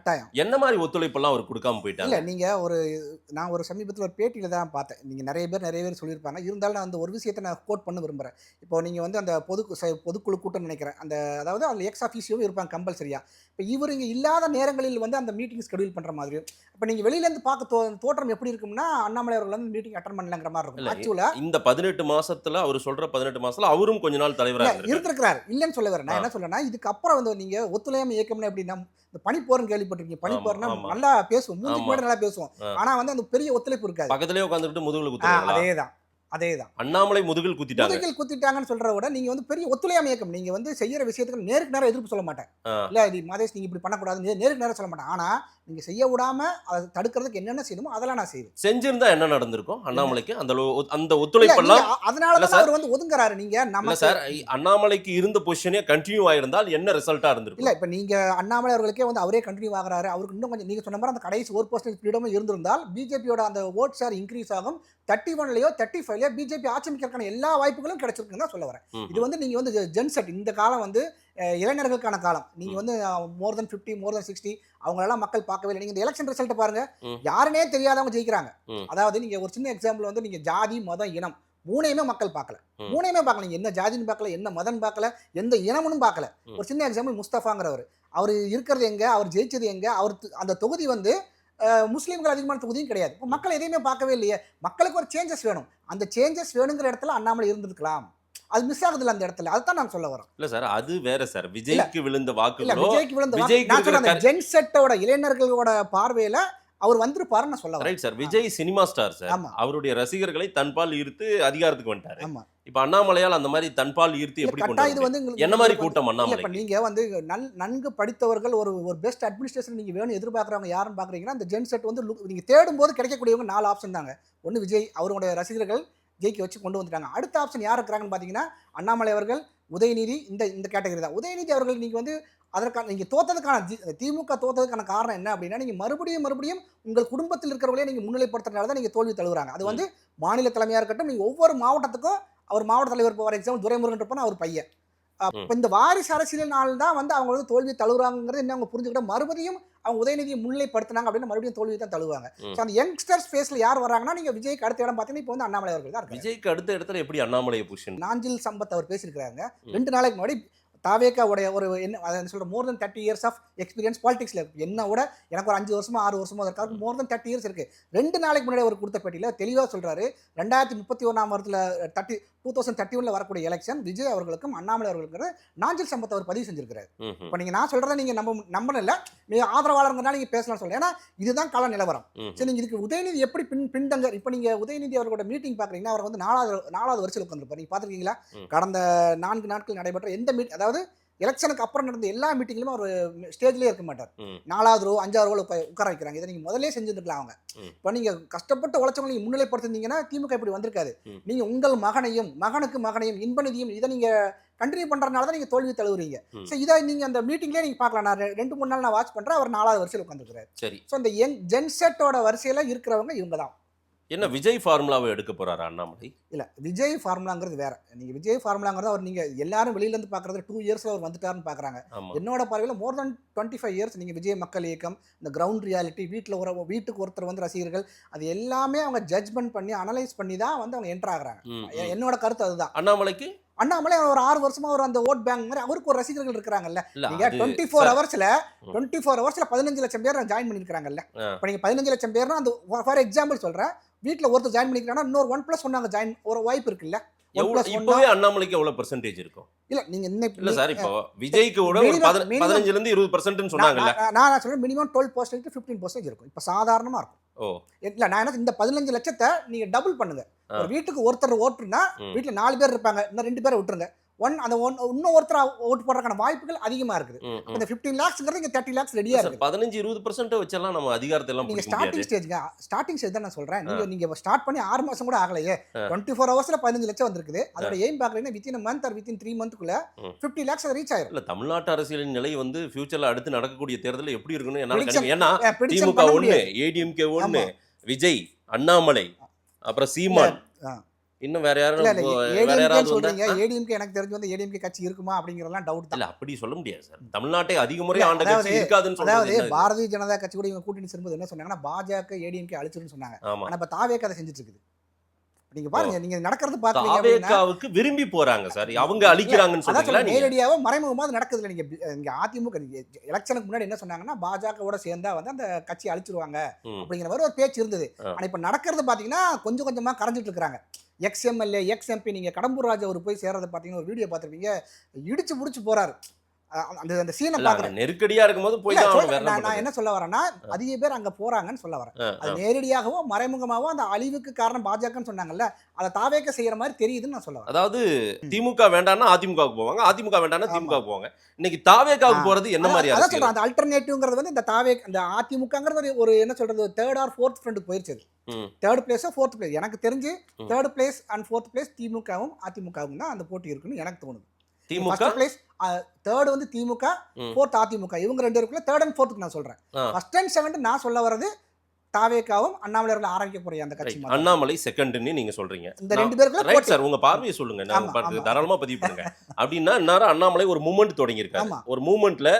என்ன மாதிரி ஒத்துழைப்பெல்லாம் அவர் கொடுக்காம போயிட்டாங்க? இல்லை நீங்க நான் ஒரு சமீபத்தில் ஒரு பேட்டியில தான் பார்த்தேன். நீங்க நிறைய பேர் சொல்லியிருப்பாங்க. இருந்தாலும் நான் அந்த ஒரு விஷயத்தை நான் கோட் பண்ண விரும்புறேன். இப்போ நீங்க அந்த பொதுக்குழு கூட்டம் நினைக்கிறேன், அந்த அதாவது அதில் எக்ஸ் ஆஃபீஸியோ இருப்பாங்க கம்பல்சரியா. இப்போ இவர் இங்கே இல்லாத நேரங்களில் அந்த மீட்டிங் ஸ்கெடியூல் பண்ற மாதிரி. இப்போ நீங்க வெளியிலேருந்து பார்க்க தோற்றம் எப்படி இருக்கும்னா அண்ணாமலை அவர்கள் மீட்டிங் அட்டன் பண்ணலங்கிற மாதிரி இருக்கும். ஆக்சுவலா இந்த 18 மாசத்துல அவர் சொல்ற 18 மாசத்துல அவரும் அவரும் கொஞ்ச நாள் தலைவரா இருந்திருக்கிறார், இல்லைன்னு சொல்ல வரேன். நான் என்ன சொல்றேன்னா, இதுக்கப்புறம் வந்து நீங்க ஒத்துழையாமை இயக்கம்னா எப்படின்னா, இந்த பனிப்போர்னு கேள்விப்பட்டிருக்கீங்க. பனிப்போர்னா நல்லா பேசுவோம், மூஞ்சிக்கு முன்னாடி நல்லா பேசுவோம். ஆனா வந்து அந்த பெரிய ஒத்துழைப்பு இருக்காது. பக்கத்துலயே உட்கார்ந்துட்டு முதுகுல குத்துறாங்க. அதேதான் அண்ணாமலை முதுகில் குத்திட்டாங்கன்னு சொல்றத விட நீங்க வந்து பெரிய ஒத்துழையாமை இயக்கம். நீங்க வந்து செய்யற விஷயத்துக்கு நேருக்கு நேரம் எதிர்ப்பு சொல்ல மாட்டேன். இல்ல மாதேஷ் நீங்க இப்படி பண்ணக்கூடாது நேருக்கு நேரம் சொல்ல மாட்டேன். ஆனா நீங்க செய்ய விடாம அதை தடுக்கிறதுக்கு என்னென்ன செய்யணுமோ அதெல்லாம் நான் செய்வேன். செஞ்சிருந்தா என்ன நடந்திருக்கும் அண்ணாமலைக்கு? அந்த ஒத்துழைப்பெல்லாம் அதனாலதான் அவர் வந்து ஒதுங்குறாரு. நீங்க நம்ம சார் அண்ணாமலைக்கு இருந்த பொசிஷனே கண்டினியூ ஆயிருந்தால் என்ன ரிசல்ட்டா இருந்திருக்கும்? இல்ல இப்ப நீங்க அண்ணாமலை அவர்களுக்கே வந்து அவரே கண்டினியூ ஆகுறாரு. அவருக்கு இன்னும் கொஞ்சம் நீங்க சொன்ன மாதிரி அந்த கடைசி 1% ஃப்ரீடமும் இருந்திருந்தால் பிஜேபியோட அந்த ஓட் ஷேர் இன்க்ரீஸ் ஆகும். 31லயோ 35லயோ பிஜேபி ஆட்சி அமைக்கிறதுக்கான எல்லா வாய்ப்புகளும் கிடைச்சிருக்குன்னு தான் சொல்ல வரேன். இது வந்து நீங்க வந்து ஜென்செட் இந்த காலம் வந்து இளைஞர்களுக்கான காலம். நீங்க வந்து மோர் தென் 50 மோர் தென் 60 அவங்களெல்லாம் மக்கள் பார்க்கவே இல்லை. நீங்க இந்த எலெக்ஷன் ரிசல்ட் பாருங்க, யாருனே தெரியாதவங்க ஜெயிக்கிறாங்க. அதாவது நீங்க ஒரு சின்ன எக்ஸாம்பிள் வந்து நீங்க ஜாதி மதம் இனம் மூணையுமே மக்கள் பார்க்கல. நீங்க என்ன ஜாதின்னு பார்க்கல, என்ன மதம் பார்க்கல, எந்த இனமும் பார்க்கல. ஒரு சின்ன எக்ஸாம்பிள் முஸ்தபாங்கிறவர், அவர் இருக்கிறது எங்க, அவர் ஜெயிச்சது எங்க, அவர் அந்த தொகுதி வந்து முஸ்லீம்கள் அதிகமான தொகுதியும் கிடையாது. இப்போ மக்கள் எதையுமே பார்க்கவே இல்லையே. மக்களுக்கு ஒரு சேஞ்சஸ் வேணும். அந்த சேஞ்சஸ் வேணுங்கிற இடத்துல அண்ணாமலை இருந்திருக்கலாம். அது மிஸ் ஆகுதுல அந்த இடத்துல. அதுதான் நான் சொல்ல வரேன். இல்ல சார், அது வேற சார். விஜய்க்கு விழுந்த வாக்குகளோ, விஜய்க்கு விழுந்த ஜென்செட்டோட இளைஞர்களோட பார்வையில அவர் வந்திருப்பாருன்னு நான் சொல்ல வரேன். Right sir. Vijay cinema star sir. அவருடைய ரசிகர்களை தன்பால் ஈர்த்து அதிகாரத்துக்கு வந்துட்டாரு. இப்ப அண்ணாமலையால் அந்த மாதிரி தன்பால் ஈர்த்து எப்படி கொண்டு வந்து என்ன மாதிரி கூட்டம் அண்ணாமலை? இப்ப நீங்க வந்து நன்கு படித்தவர்கள் ஒரு பெஸ்ட் அட்மினிஸ்ட்ரேஷன் நீங்க வேணும் எதிர்பார்க்கறவங்க யாருன்னு பாக்குறீங்கன்னா அந்த ஜென்செட் வந்து நீங்க தேடும் போது கிடைக்கக்கூடியவங்க 4 ஆப்ஷன் தாங்க. ஒன்னு விஜய், அவருடைய ரசிகர்கள் ஜெயிக்க வச்சு கொண்டு வந்துட்டாங்க. அடுத்த ஆப்ஷன் யார் இருக்கிறாங்கன்னு பாத்தீங்கன்னா அண்ணாமலை அவர்கள், உதயநிதி, இந்த கேட்டகரி தான். உதயநிதி அவர்கள் நீங்க வந்து அதற்கான நீங்க தோத்ததுக்கான திமுக தோத்ததுக்கான காரணம் என்ன அப்படின்னா, நீங்க மறுபடியும் உங்கள் குடும்பத்தில் இருக்கிறவங்களே நீங்க முன்னிலைப்படுத்துறதுனால தான் நீங்க தோல்வி தழுவுறாங்க. அது வந்து மாநில தலைமையா இருக்கட்டும், நீங்க ஒவ்வொரு மாவட்டத்துக்கும் அவர் மாவட்ட தலைவர் ஃபார் எக்ஸாம்பிள் துரைமுருகன் இருப்பான அவர் பையன். இப்போ இந்த வாரிசு அரசியலினால் தான் வந்து அவங்க வந்து தோல்வி தழுவுறாங்கிறது என்ன அவங்க புரிஞ்சுக்கிட்ட மறுபடியும் அவங்க உதயநிதியை முன்னிலைப்படுத்தினாங்க அப்படின்னு மறுபடியும் தோல்வி தான் தழுவாங்க. ஸோ அந்த யங்ஸ்டர்ஸ் ஃபேஸ்ல யார் வராங்கன்னா நீங்க விஜய்க்கு அடுத்த இடம் பார்த்தீங்கன்னா இப்போ வந்து அண்ணாமலை அவர்கள் தான். விஜய்க்கு அடுத்த இடத்துல எப்படி அண்ணாமலையை புஷன்? நாஞ்சில் சம்பத் அவர் பேசியிருக்கிறாங்க 2 நாளைக்கு முன்னாடி. தாவேக்காவுடைய ஒரு என்ன அதை சொல்ற மோர் தென் 30 இயர்ஸ் ஆஃப் எக்ஸ்பீரியன்ஸ் பாலிடிக்ஸ்ல என்னோட எனக்கு ஒரு 5 வருஷமா 6 வருஷமா இருக்காரு. மோர் தென் 30 இயர்ஸ் இருக்கு. 2 நாளைக்கு முன்னாடி அவர் கொடுத்த பேட்டியில தெளிவா சொல்றாரு 2031ஆம் வருடத்துல 2031ல வரக்கூடிய எலெக்ஷன் விஜய் அவர்களுக்கும் அண்ணாமலை அவர்களுக்கு நாஞ்சில் சம்பத் அவர் பதிவு செஞ்சிருக்காரு. இப்போ நீங்க நான் சொல்றதை நீங்க நம்பல, நீங்க ஆதரவாளர்கள்னா நீங்க பேசலாம் சொல்றேன். ஏன்னா இதுதான் கள நிலவரம். சரி, நீங்க இதுக்கு உதயநிதி எப்படி பின்தங்க இப்போ நீங்க உதயநிதி அவர்களோட மீட்டிங் பாக்குறீங்கன்னா அவர் வந்து 4வது வரிசையில் உட்காந்துருப்பாரு. நீங்க பாத்துருக்கீங்களா? கடந்த 4 நாட்கள் நடைபெற்ற எந்த அதாவது எலெக்ஷனுக்கு அப்புறம் நடந்த எல்லா மீட்டிங்லயும் ஒரு ஸ்டேஜ்லயே இருக்க மாட்டார். 4வது ரோ 5வது ரோல உட்கார வைக்கிறாங்க. இதை நீங்க முதலே செஞ்சுருக்கலாம். அவங்க இப்போ நீங்க கஷ்டப்பட்டு உழைச்சவங்க நீங்க முன்னிலைப்படுத்திருந்தீங்கன்னா திமுக இப்படி வந்திருக்காது. நீங்க உங்கள் மகனையும் இன்பநிதியும் இதை நீங்க கண்டினியூ பண்றதுனால தான் நீங்க தோல்வி தழுவுறீங்க. சோ இதை நீங்க அந்த மீட்டிங்லேயே நீங்க பார்க்கலாம். நான் 2-3 நாள் நான் வாட்ச் பண்றேன். அவர் 4வது வரிசையில் உட்காந்துருக்காரு. சரி. ஸோ இந்த ஜென்செட்டோட வரிசையில இருக்கிறவங்க இவங்க தான். என்ன விஜய் ஃபார்முலாவை எடுக்க போறாரு அண்ணாமலை? இல்ல, விஜய் ஃபார்முலாங்கிறது வேற. நீங்க விஜய் ஃபார்முலாங்கிறது அவர் நீங்க எல்லாரும் வெளியில இருந்து பாக்குறது 2 இயர்ஸ்ல அவர் வந்துட்டாருன்னு பாக்குறாங்க. என்னோட பார்வையில மோர் தென் 25 இயர்ஸ் நீங்க விஜய் மக்கள் இயக்கம், இந்த கிரவுண்ட் ரியாலிட்டி, வீட்டுக்கு ஒருத்தர் வந்து ரசிகர்கள், அது எல்லாமே அவங்க ஜட்ஜ்மெண்ட் பண்ணி அனலைஸ் பண்ணி தான் வந்து அவங்க என்டர் ஆகுறாங்க. என்னோட கருத்து அதுதான். அண்ணாமலை ஒரு 6 வருஷமா ஒரு அந்த ஓட் பேங்க் மாதிரி அவருக்கு ஒரு ரசிகர்கள் இருக்காங்கல்ல. நீங்க 24 ஹவர்ஸ்ல 15 லட்சம் பேர் ஜாயின் பண்ணிருக்காங்கல்ல. இப்ப நீங்க 15 லட்சம் பேர்னா அந்த ஃபார் எக்ஸாம்பிள் சொல்றேன், வீட்டுல ஒருத்தர் ஜாயின் பண்ணிக்கிறாங்கன்னா இன்னொரு 1+1 அங்க ஜாயின் ஒரு வாய்ப்பு இருக்குல்ல. இப்பவே அண்ணாமலைக்கு எவ்வளவு பெர்சன்டேஜ் இருக்கும்? இல்ல நீங்க இல்ல சார், இப்போ விஜய்க்கு கூட 15ல இருந்து 20% சொன்னாங்கல்ல. நான் சொல்றேன் மினிமம் 12% to 15% இருக்கும். இப்ப சாதாரணமா இருக்கும். இல்ல நான் என்ன இந்த 15 லட்சத்தை நீங்க டபுள் பண்ணுங்க. ஒரு வீட்டுக்கு ஒருத்தர் ஓட்டுனா வீட்டுல 4 பேர் இருப்பாங்க, இன்னும் 2 பேரை விட்டுருங்க. இன்னும் ஒருத்தர் ஓட்டு போடுறதுக்கான வாய்ப்புகள் அதிகமா இருக்குது. இந்த 15 lakhsங்கிறது இங்க 30 lakhs ரெடியா இருக்கு. 15-20% வச்செல்லாம் நம்ம அதிகாரத்தை எல்லாம் நீங்க ஸ்டார்டிங் ஸ்டேஜ் தான் நான் சொல்றேன். நீங்க ஸ்டார்ட் பண்ணி 6 மாசம் கூட ஆகலையே. 24 ஹவர்ஸ்ல 15 லட்சம் வந்திருக்குது. அதோட எய்ம் பாக்குறீங்கன்னா within month or within 3 மந்த்க்குள்ள 50 lakhs reach ஆயிரும். இல்ல, தமிழ்நாட்டு அரசியலின் நிலை வந்து ஃபியூச்சர்ல அடுத்து நடக்கக்கூடிய தேர்தல் எப்படி இருக்குன்னு என்னால ஏன்னா திமுக 1, ஏடிஎம்கே 1, விஜய், அண்ணாமலை, அப்புறம் சீமான், இன்னும் வேற யாரும் சொல்றீங்க. ஏடிஎம்கே எனக்கு தெரிஞ்சு வந்து ஏடிஎம்கே கட்சி இருக்குமா அப்படிங்கறதெல்லாம் டவுட் தான். இல்ல, அப்படி சொல்ல முடியாது சார். தமிழ்நாட்டை அதிக முறை ஆண்ட கட்சி இருக்காதுன்னு சொல்றாங்க. அதாவது பாரதிய ஜனதா கட்சி கூட இவங்க கூட்டணி சேரும்போது என்ன சொன்னாங்கன்னா பாஜக ஏடிஎம்கே அழிச்சிருன்னு சொன்னாங்க. ஆனா இப்ப தாவேக அதை செஞ்சுட்டு இருக்குது. நீங்க பாருங்க, நீங்க நடக்கிறது பாக்குறீங்க அப்படின்னா தாவேக்காவுக்கு விரும்பி போறாங்க சார். அவங்க அழிக்கிறாங்கன்னு அதான் சொல்றீங்களா சொல்றேன், நீங்க? நேரடியாவோ மறைமுகமா அது நடக்குது இல்ல. நீங்க அதிமுக எலெக்ஷனுக்கு முன்னாடி என்ன சொன்னாங்கன்னா பாஜகவோட சேர்ந்தா வந்து அந்த கட்சி அழிச்சிருவாங்க ம். அப்படிங்கிற மாதிரி ஒரு பேச்சு இருந்தது. ஆனா இப்ப நடக்கிறது பாத்தீங்கன்னா கொஞ்சம் கொஞ்சமா கரைஞ்சிட்டு இருக்காங்க. எக்ஸ்எம்எல்ஏ எக்ஸ்எம்பி நீங்க கடம்பூர் ராஜ் அவர் போய் சேர்றதை பாத்தீங்கன்னா ஒரு வீடியோ பார்த்திருப்பீங்க, இடிச்சு புடிச்சு போறாரு. அந்த அந்த சீனை இல்ல, அங்க பாக்குறேன். நெருக்கடியா இருக்கும்போது போய் இல்ல, தான் சொல்றேன், வேற என்ன நான் பண்றது? என்ன சொல்ல வரேன்னா அதிக பேர் அங்க போறாங்கன்னு சொல்ல வரேன். ஆ, அது ஆ. நேரடியாகவோ மறைமுகமாவோ அந்த அழிவுக்கு காரணம் பாஜகன்னு சொன்னாங்கல்ல, அதை தாவேக்க செய்யற மாதிரி தெரியுதுன்னு நான் சொல்ல வரேன். அதாவது திமுக வேண்டாம்னா அதிமுகவுக்கு போவாங்க, அதிமுக வேண்டாம்னா ஆமா. திமுக போவாங்க. இன்னைக்கு தாவேக்காவுக்கு போறது என்ன மாதிரி அதான் அரசியல்? சொல்றேன், அந்த அல்டர்னேட்டிவ்ங்கிறது வந்து இந்த இந்த அதிமுகங்கிறது ஒரு என்ன சொல்றது தேர்ட் ஆர் ஃபோர்த் ஃப்ரெண்டுக்கு போயிருச்சு. ம். தேர்ட் பிளேஸோ ஃபோர்த் பிளேஸ் எனக்கு தெரிஞ்சு ம். Third place and fourth place திமுகவும் அதிமுகவும் தான் அந்த போட்டி இருக்குன்னு எனக்கு தோணுது. திமுக ஃபர்ஸ்ட் பிளேஸ் தேர்ட் வந்து திமுக, ம். ஃபோர்த் அதிமுக, இவங்க ரெண்டு பேருக்குள்ள தேர்ட் அண்ட் ஃபோர்த்துக்கு நான் சொல்றேன். ஆ. ஃபர்ஸ்ட் அண்ட் செகண்ட் நான் சொல்ல வர்றது தாவேக்காவும் அண்ணாமலையார்கள் ஆரம்பிக்க போற அந்த கட்சி ரைட். மாதிரி. அண்ணாமலை செகண்ட்னு நீங்க சொல்றீங்க. இந்த ரெண்டு பேருக்குள்ள ரைட் போட்டி. சார், உங்க பார்வையை சொல்லுங்க. நான் ஆமா, பார்த்து ஆமா. தாராளமா பதிவு பண்ணுங்க. அப்படின்னா இந்நேரம் அண்ணாமலை ஒரு மூவ்மெண்ட் தொடங்கி இருக்காரு. ஆமா. ஒரு மூவ்மெண்ட்ல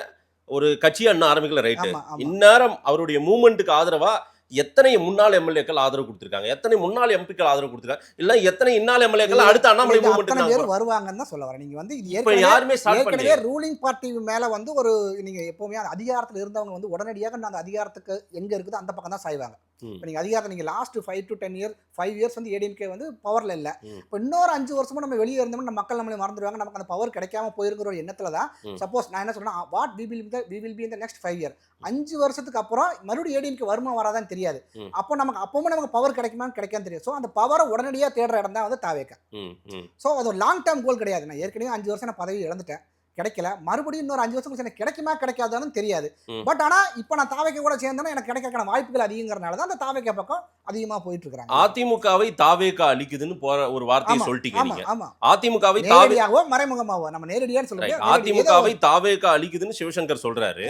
ஒரு கட்சி அண்ணா ஆரம்பிக்கல, ரைட். ஆமா, ஆமா. இந்நேரம் அவருடைய மூவ்மெண்ட்டுக்கு ஆதரவா எத்தனை முன்னாள் எம்எல்ஏக்கள் ஆதரவு கொடுத்திருக்காங்க, எத்தனை முன்னாள் எம்பிக்கள் ஆதரவு கொடுத்திருக்காங்க, இல்ல எத்தனை இன்னாள் எம்எல்ஏக்கள் அடுத்த அண்ணாமலை இது அத்தனை பேர் மூவ்மெண்ட் வருவாங்கன்னு தான் சொல்ல வரேன். நீங்க வந்து இது இப்ப யாருமே ஸ்டார்ட் ஏற்கனவே பண்ணல. ரூலிங் பார்ட்டி மேல வந்து ஒரு நீங்க எப்பவுமே அந்த அதிகாரத்துல இருந்தவங்க வந்து உடனடியாக அந்த அதிகாரத்துக்கு எங்க இருக்குதோ அந்த பக்கம் தான் சாய்வாங்க. ம். இப்போ நீங்க அதிகாரத்தை நீங்க லாஸ்ட் 5 to 10 இயர் 5 இயர்ஸ் வந்து ஏடிஎம்கே வந்து பவர்ல இல்ல. ம். இப்போ இன்னொரு 5 வருஷமும் நம்ம வெளியே இருந்தோம்னா நம்ம மக்கள் நம்மளை மறந்துடுவாங்க, நமக்கு அந்த பவர் கிடைக்காம போயிருக்கிற ஒரு எண்ணத்துல தான் ம். சப்போஸ் நான் என்ன சொல்றேன், what we will be in the next 5 year 5 வருஷத்துக்கு அப்புறம் மறுபடியும் ஏடிஎம்கே வருமா வராதான்னு தெரியாது. ம். அப்போ நமக்கு பவர் கிடைக்குமான்னு கிடைக்கான்னு தெரியாது. ஸோ அந்த பவரை உடனடியாக தேடுற இடம் தான் வந்து தாவேக்கா. ம், ம். ஸோ அது ஒரு லாங் டேர்ம் கோல் கிடையாது. நான் ஏற்கனவே 5 வருஷம் நான் பதவி இழந்துட்டேன், கிடைக்கல, மறுபடியும் இன்னொரு 5 வருஷம் கழிச்சு எனக்கு கிடைக்குமா கிடைக்காதான்னு தெரியாது. ம். பட் ஆனா இப்போ நான் தாவேக்கா கூட சேர்ந்தேன்னா எனக்கு கிடைக்கிறதுக்கான வாய்ப்புகள் அதிகங்கிறனால தான் அந்த தாவேக்கா பக்கம் அதிகமா போயிட்டு இருக்காங்க. அதிமுகவை தாவேக்கா அழிக்குதுன்னு போற ஒரு வார்த்தையை ஆமா, சொல்லிட்டீங்க ஆமா, நீங்க. ஆமா. அதிமுகவை தாவே நேரடியாகவோ மறைமுகமாவோ நம்ம நேரடியான்னு சொல்ல ரைட். முடியாது. அதிமுகவை தாவேக்கா அழிக்குதுன்னு சிவசங்கர் சொல்றாரு.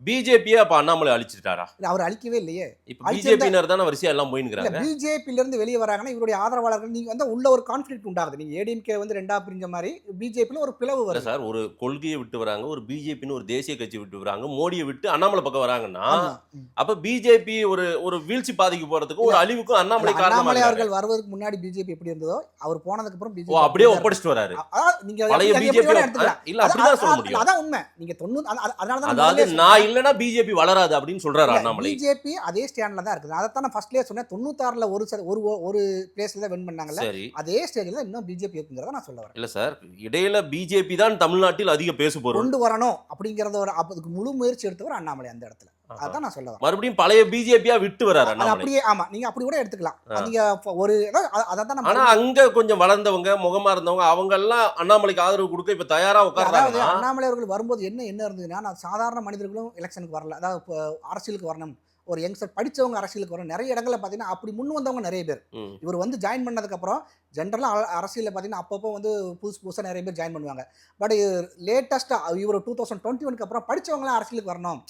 பிஜேபியை அப்ப அண்ணாமலை அழிச்சிட்டாரா? அவர் அழிக்கவே இல்லையே. இப்ப அழிச்சிருந்தா- பிஜேபியினர் தானே வரிசையா எல்லாம் இல்ல போயின்னுக்குறாங்க. பிஜேபியில இருந்து வெளியே வராங்கன்னா இவருடைய ஆதரவாளர்கள் நீங்க வந்து உள்ள ஒரு கான்ஃபிளிக்ட் உண்டாகுது. நீங்க ஏடிஎம்கே வந்து ரெண்டா பிரிஞ்ச மாதிரி பிஜேபியில ஒரு பிளவு இல்ல வருது. சார், ஒரு கொள்கையை விட்டு வராங்க, ஒரு பிஜேபின்னு ஒரு தேசிய கட்சி விட்டு வராங்க, மோடியை விட்டு அண்ணாமலை பக்கம் வராங்கன்னா ஆமா. ம். அப்ப பிஜேபி ஒரு வீழ்ச்சி பாதைக்கு போறதுக்கும் ஒரு அழிவுக்கும் அண்ணாமலை அண்ணாமலை காரணமா அவர்கள் வருவதற்கு முன்னாடி பிஜேபி எப்படி இருந்ததோ அவர் போனதுக்கு அப்புறம் ஓ, பிஜேபி அப்படியே ஒப்படைச்சிட்டு வராரு. நீங்க பழைய எப்படி பிஜேபி வேணா எடுத்துக்கலாம். இல்ல அப்படிதான் சொல்ல முடியும். அதான் உண்மை. நீங்க 90 அதனால தான் அதாவது நான் இல்லனா பிஜேபி வளராது அப்படின்னு சொல்றாரு அண்ணாமலை. பிஜேபி அதே ஸ்டாண்ட்ல தான் இருக்குது. அதைத்தான் நான் ஃபர்ஸ்ட்லயே சொன்னேன். 96ல ஒரு பிளேஸ்ல தான் வின் பண்ணாங்கல்ல, சரி. அதே ஸ்டேஜ்ல தான் இன்னும் பிஜேபி இருக்குங்கிறத நான் சொல்ல வரேன். இல்ல சார், இடையில பிஜேபி தான் தமிழ்நாட்டில் அதிக பேசு பொருள். கொண்டு வரணும் அப்படிங்கறத ஒரு அதுக்கு முழு முயற்சி எடுத்தவர் அண்ணாமலை அந்த இடத்துல. அதான் நான் சொல்ல வரேன். மறுபடியும் பழைய பிஜேபியா விட்டு வராரு அது அண்ணாமலை. அப்படியே ஆமா, நீங்க அப்படி கூட எடுத்துக்கலாம். நீங்க ஒரு அதான் ஆனா நம்ம அங்க கொஞ்சம் வளர்ந்தவங்க, முகமா இருந்தவங்க, அவங்க எல்லாம் அண்ணாமலைக்கு ஆதரவு கொடுக்க இப்ப தயாரா அதாவது உட்கார்றாங்க. அண்ணாமலை அவர்கள் வரும்போது என்ன இருந்ததுன்னா, நான் சாதாரண மனிதர்களும் எலெக்ஷனுக்கு வரல, அதாவது இப்போ அரசியலுக்கு வரணும், ஒரு யங்ஸ்டர் படிச்சவங்க அரசியலுக்கு வரணும். நிறைய இடங்கள்ல பார்த்தீங்கன்னா அப்படி முன் வந்தவங்க நிறைய பேர். இவர் வந்து ஜாயின் பண்ணதுக்கப்புறம் ஜென்ரலாக அரசியலில் பார்த்தீங்கன்னா அப்பப்போ வந்து புதுசாக நிறைய பேர் ஜாயின் பண்ணுவாங்க. பட் லேட்டஸ்ட்டாக இவர் 2021 அப்புறம் படித்தவங்களாம் அரசியலுக்கு வரணும்,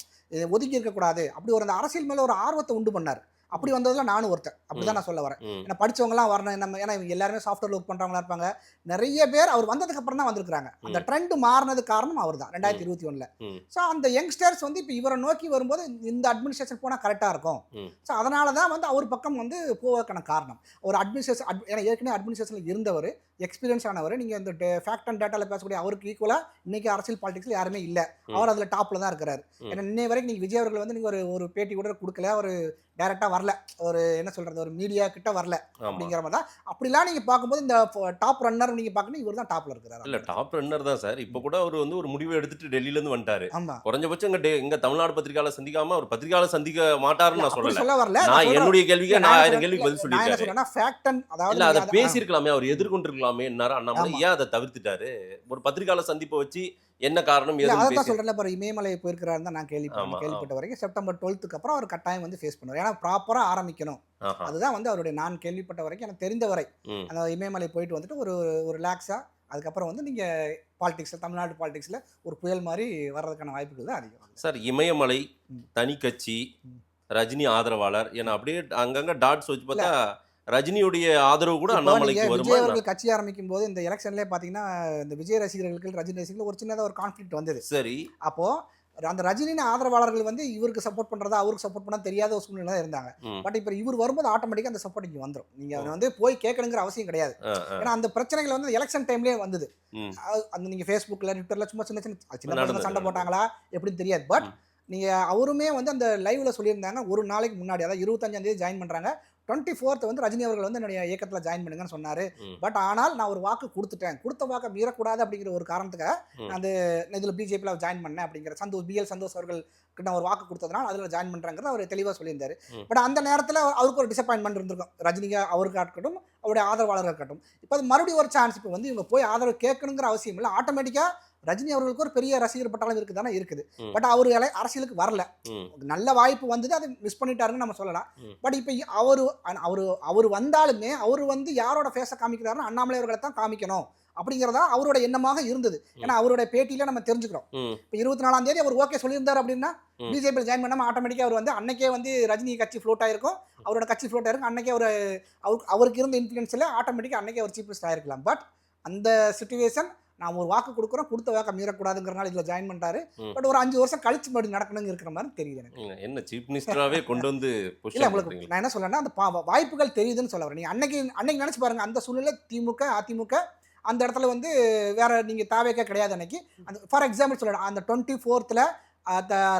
ஒதுக்கி இருக்கக்கூடாது, அப்படி ஒரு அந்த அரசியல் மேலே ஒரு ஆர்வத்தை உண்டு பண்ணார். அப்படி வந்ததுல நானும் ஒருத்தன். அப்படிதான் நான் சொல்ல வரேன். ஏன்னா படிச்சவங்கலாம் வரணும் நம்ம, ஏன்னா இவங்க எல்லாருமே சாஃப்ட்வேர் ஒர்க் பண்றவங்களா இருப்பாங்க. நிறைய பேர் அவர் வந்ததுக்கு அப்புறம் தான் வந்திருக்காங்க. அந்த ட்ரெண்ட் மாறினது காரணம் அவர் தான் 2021ல. ஸோ அந்த யங்ஸ்டர்ஸ் வந்து இப்போ இவரை நோக்கி வரும்போது இந்த அட்மினிஸ்ட்ரேஷன் போனால் கரெக்டாக இருக்கும். ஸோ அதனால தான் வந்து அவர் பக்கம் வந்து போவதற்கான காரணம் ஒரு அட்மினிஸ்ட்ரேஷன். ஏன்னா ஏற்கனவே அட்மினிஸ்ட்ரேஷனில் இருந்தவர், எக்ஸ்பீரியன்ஸ் ஆனவர். நீங்கள் இந்த ஃபேக்ட் அண்ட் டேட்டாவில் பேசக்கூடிய அவருக்கு ஈக்குவலாக இன்னைக்கு அரசியல் பாலிடிக்ஸில் யாருமே இல்லை. அவர் அதில் டாப்பில் தான் இருக்கிறாரு. ஏன்னா இன்னை வரைக்கும் நீங்கள் விஜய் அவர்கள் வந்து நீங்கள் ஒரு பேட்டி கூட கொடுக்கல, ஒரு டைரக்டா வரல, ஒரு என்ன சொல்றது, ஒரு மீடியா கிட்ட வரல அப்படிங்கிற மாதிரி தான். அப்படிலாம் நீங்க பார்க்கும்போது இந்த டாப் ரன்னர் நீங்க பார்க்கணும், இவர் தான் டாப்ல இருக்காரு. இல்ல டாப் ரன்னர் தான் சார். இப்போ கூட அவர் வந்து ஒரு முடிவு எடுத்துட்டு டெல்லியில இருந்து வந்துட்டாரு. ஆமா, குறைஞ்சபட்சம் இங்க தமிழ்நாடு பத்திரிகையாளர் சந்திக்காம அவர் பத்திரிகையாளர் சந்திக்க மாட்டாருன்னு நான் சொல்லல. சொல்ல வரல. நான் என்னுடைய கேள்விக்கு நான் 1000 கேள்விக்கு பதில் சொல்லியிருக்காரு. சொல்லியிருக்காரு. ஃபேக்ட் அண்ட் அதாவது இல்ல அதை பேசியிருக்கலாமே, அவர் எதிர்கொண்டிருக்கலாமே என்னாரு அண்ணாமலை, ஏன் அதை தவிர்த்துட்டாரு? ஒரு பத்திரிகையாளர் சந்திப்பை வச்சு என்ன காரணம் அதான் ஏதுன்னு சொல்றேன். இப்போ இமயமலை போயிருக்கிறாருன்னு தான் நான் கேள்விப்பட்ட வரைக்கும் செப்டம்பர் 12க்கு அப்புறம் அவர் கட்டாயம் வந்து ஃபேஸ் பண்ணுவார். ஏன்னா ப்ராப்பரா ஆரம்பிக்கணும், அதுதான் வந்து அவருடைய நான் கேள்விப்பட்ட வரைக்கும் எனக்கு தெரிந்த வரை. அந்த இமயமலை போயிட்டு வந்துட்டு ஒரு ரிலாக்ஸா அதுக்கப்புறம் வந்து நீங்க பாலிடிக்ஸ்ல, தமிழ்நாடு பாலிடிக்ஸ்ல ஒரு புயல் மாதிரி வர்றதுக்கான வாய்ப்புகள் தான் அதிகம் சார். இமயமலை தனி கட்சி, ரஜினி ஆதரவாளர், ஏன்னா அப்படியே அங்கங்க டாட்ஸ் வச்சு பார்த்தா ரஜினியுடைய ஆதரவு கூட அண்ணாமலைக்கு வருமா? விஜய் அவர்கள் கட்சி ஆரம்பிக்கும் போது இந்த எலெக்ஷன்லேயே பார்த்தீங்கன்னா இந்த விஜய் ரசிகர்களுக்கு ரஜினி ரசிகர்கள் ஒரு சின்னதாக ஒரு கான்ஃப்ளிக்ட் வந்தது. சரி, அப்போ அந்த ரஜினியின் ஆதரவாளர்கள் வந்து இவருக்கு சப்போர்ட் பண்ணுறதா அவருக்கு சப்போர்ட் பண்ணா தெரியாத ஒரு சூழ்நிலை தான் இருந்தாங்க. பட் இப்போ இவர் வரும்போது ஆட்டோமேட்டிக்காக அந்த சப்போர்ட் இங்கே வந்துடும். நீங்கள் அதை வந்து போய் கேட்கணுங்கிற அவசியம் கிடையாது. ஏன்னா அந்த பிரச்சனைகள் வந்து எலெக்ஷன் டைம்லேயே வந்தது. அந்த நீங்கள் ஃபேஸ்புக்கில் ட்விட்டரில் சும்மா சின்ன சின்ன சண்டை போட்டாங்களா எப்படின்னு தெரியாது. பட் நீங்கள் அவருமே வந்து அந்த லைவ்ல சொல்லியிருந்தாங்க ஒரு நாளைக்கு முன்னாடி, அதாவது 25ஆம் தேதி ஜாயின் பண்ணுறாங்க, 24th வந்து ரஜினி அவர்கள் வந்து என்னுடைய இயக்கத்தில் ஜாயின் பண்ணுங்கன்னு சொன்னார். பட் ஆனால் நான் ஒரு வாக்கு கொடுத்துட்டேன், கொடுத்த வாக்கை மீறக்கூடாது அப்படிங்கிற ஒரு காரணத்துக்காக அந்த இதில் பிஜேபியில் ஜாயின் பண்ணேன் அப்படிங்கிற சந்தோஷ் அவர்கள் கிட்ட நான் ஒரு வாக்கு கொடுத்ததுனால அதில் ஜாயின் பண்ணுறாங்கிறத அவர் தெளிவாக சொல்லியிருந்தார். பட் அந்த நேரத்தில் அவருக்கு ஒரு டிசப்பாயின்மெண்ட் இருந்திருக்கும், ரஜினிக்கு அவருக்கு இருக்கட்டும் அவருடைய ஆதரவாளர்கள் இருக்கட்டும். இப்போ அது மறுபடியும் ஒரு சான்ஸ். இப்போ வந்து இவங்க போய் ஆதரவு கேட்கணுங்கிற அவசியம் இல்லை. ஆட்டோமேட்டிக்காக ரஜினி அவர்களுக்கு ஒரு பெரிய ரசிகர் பட்டாளம் இருக்குதானே இருக்குது. பட் அவர் அரசியலுக்கு வரல, நல்ல வாய்ப்பு வந்தது, அதை மிஸ் பண்ணிட்டாருன்னு நம்ம சொல்லலாம். பட் இப்போ அவர் வந்தாலுமே அவர் வந்து யாரோட ஃபேஸை காமிக்கிறாருன்னு அண்ணாமலை அவர்களை தான் காமிக்கணும் அப்படிங்கிறதா அவரோட எண்ணமாக இருந்தது. ஏன்னா அவருடைய பேட்டியில நம்ம தெரிஞ்சுக்கிறோம். இப்போ 24ஆம் தேதி அவர் ஓகே சொல்லியிருந்தார் அப்படின்னா பிஜேபியில் ஜாயின் பண்ணாமல் ஆட்டோமேட்டிக்காக அவர் வந்து அன்னைக்கே வந்து ரஜினி கட்சி ஃப்ளோட் ஆயிருக்கும், அவரோட கட்சி ஃப்ளோட் ஆயிருக்கும். அன்னைக்கே அவருக்கு இருந்த இன்ஃப்ளூயன்ஸில் ஆட்டோமேட்டிக்காக அன்னைக்கே அவர் சீஃப் மினிஸ்டர் ஆயிருக்கலாம். பட் அந்த சிச்சுவேஷன் நான் ஒரு வாக்கு கொடுக்குறோம், கொடுத்த வாக்கை மீறக்கூடாதுங்கிறனால இதில் ஜாயின் பண்ணுறாரு. பட் ஒரு 5 வருஷம் கழிச்சு மறுபடியும் நடக்கணுங்க இருக்கிற மாதிரி தெரியுது எனக்கு. என்ன சீஃப் மினிஸ்டராகவே கொண்டு வந்து இல்லை, உங்களுக்கு நான் என்ன சொல்றேன்னா அந்த வாய்ப்புகள் தெரியுதுன்னு சொல்ல வரேன். நீங்கள் அன்னைக்கு நினச்சி பாருங்க, அந்த சூழ்நிலை திமுக அதிமுக அந்த இடத்துல வந்து வேற நீங்கள் தாவேக்க கிடையாது அன்னைக்கு. அந்த ஃபார் எக்ஸாம்பிள் சொல்லலாம், அந்த 24th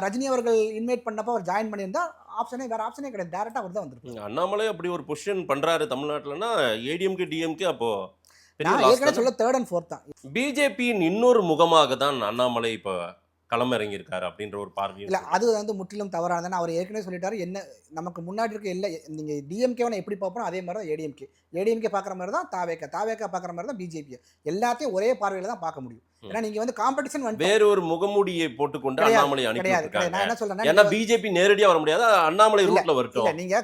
ரஜினி அவர்கள் இன்வைட் பண்ணப்போ அவர் ஜாயின் பண்ணியிருந்தா வேற ஆப்ஷனே கிடையாது, டேரக்டாக அவர் தான் வந்துருக்கு. அண்ணாமலை அப்படி ஒரு பொசிஷன் பண்றாரு தமிழ்நாட்டில்னா ஏடிஎம்கே டிஎம்கே அப்போ நான் ஏற்கனவே சொல்ல 3rd and 4th தான். பிஜேபியின் இன்னொரு முகமாக தான் அண்ணாமலை இப்போ களமிறங்கி இருக்காரு அப்படின்ற ஒரு பார்வை இல்லை, அது வந்து முற்றிலும் தவறானதுன்னு அவர் ஏற்கனவே சொல்லிட்டாரு. என்ன நமக்கு முன்னாடி இருக்க இல்லை, நீங்கள் டிஎம்கேவை எப்படி பார்ப்போம் அதே மாதிரி தான் ஏடிஎம்கே பார்க்குற மாதிரி தான் தாவேக்கா பார்க்குற மாதிரி தான் பிஜேபி. எல்லாத்தையும் ஒரே பார்வையில் தான் பார்க்க முடியும். ஏன்னா நீங்க வந்து காம்படிஷன் வந்து வேற ஒரு முகமூடியை போட்டுக்கொண்டு அண்ணாமலை அனுப்பியிருக்காங்க. நான் என்ன சொல்றேன்னா, ஏன்னா பிஜேபி நேரடியா வர முடியாது, அண்ணாமலை ரூட்ல வரட்டும். இல்ல நீங்க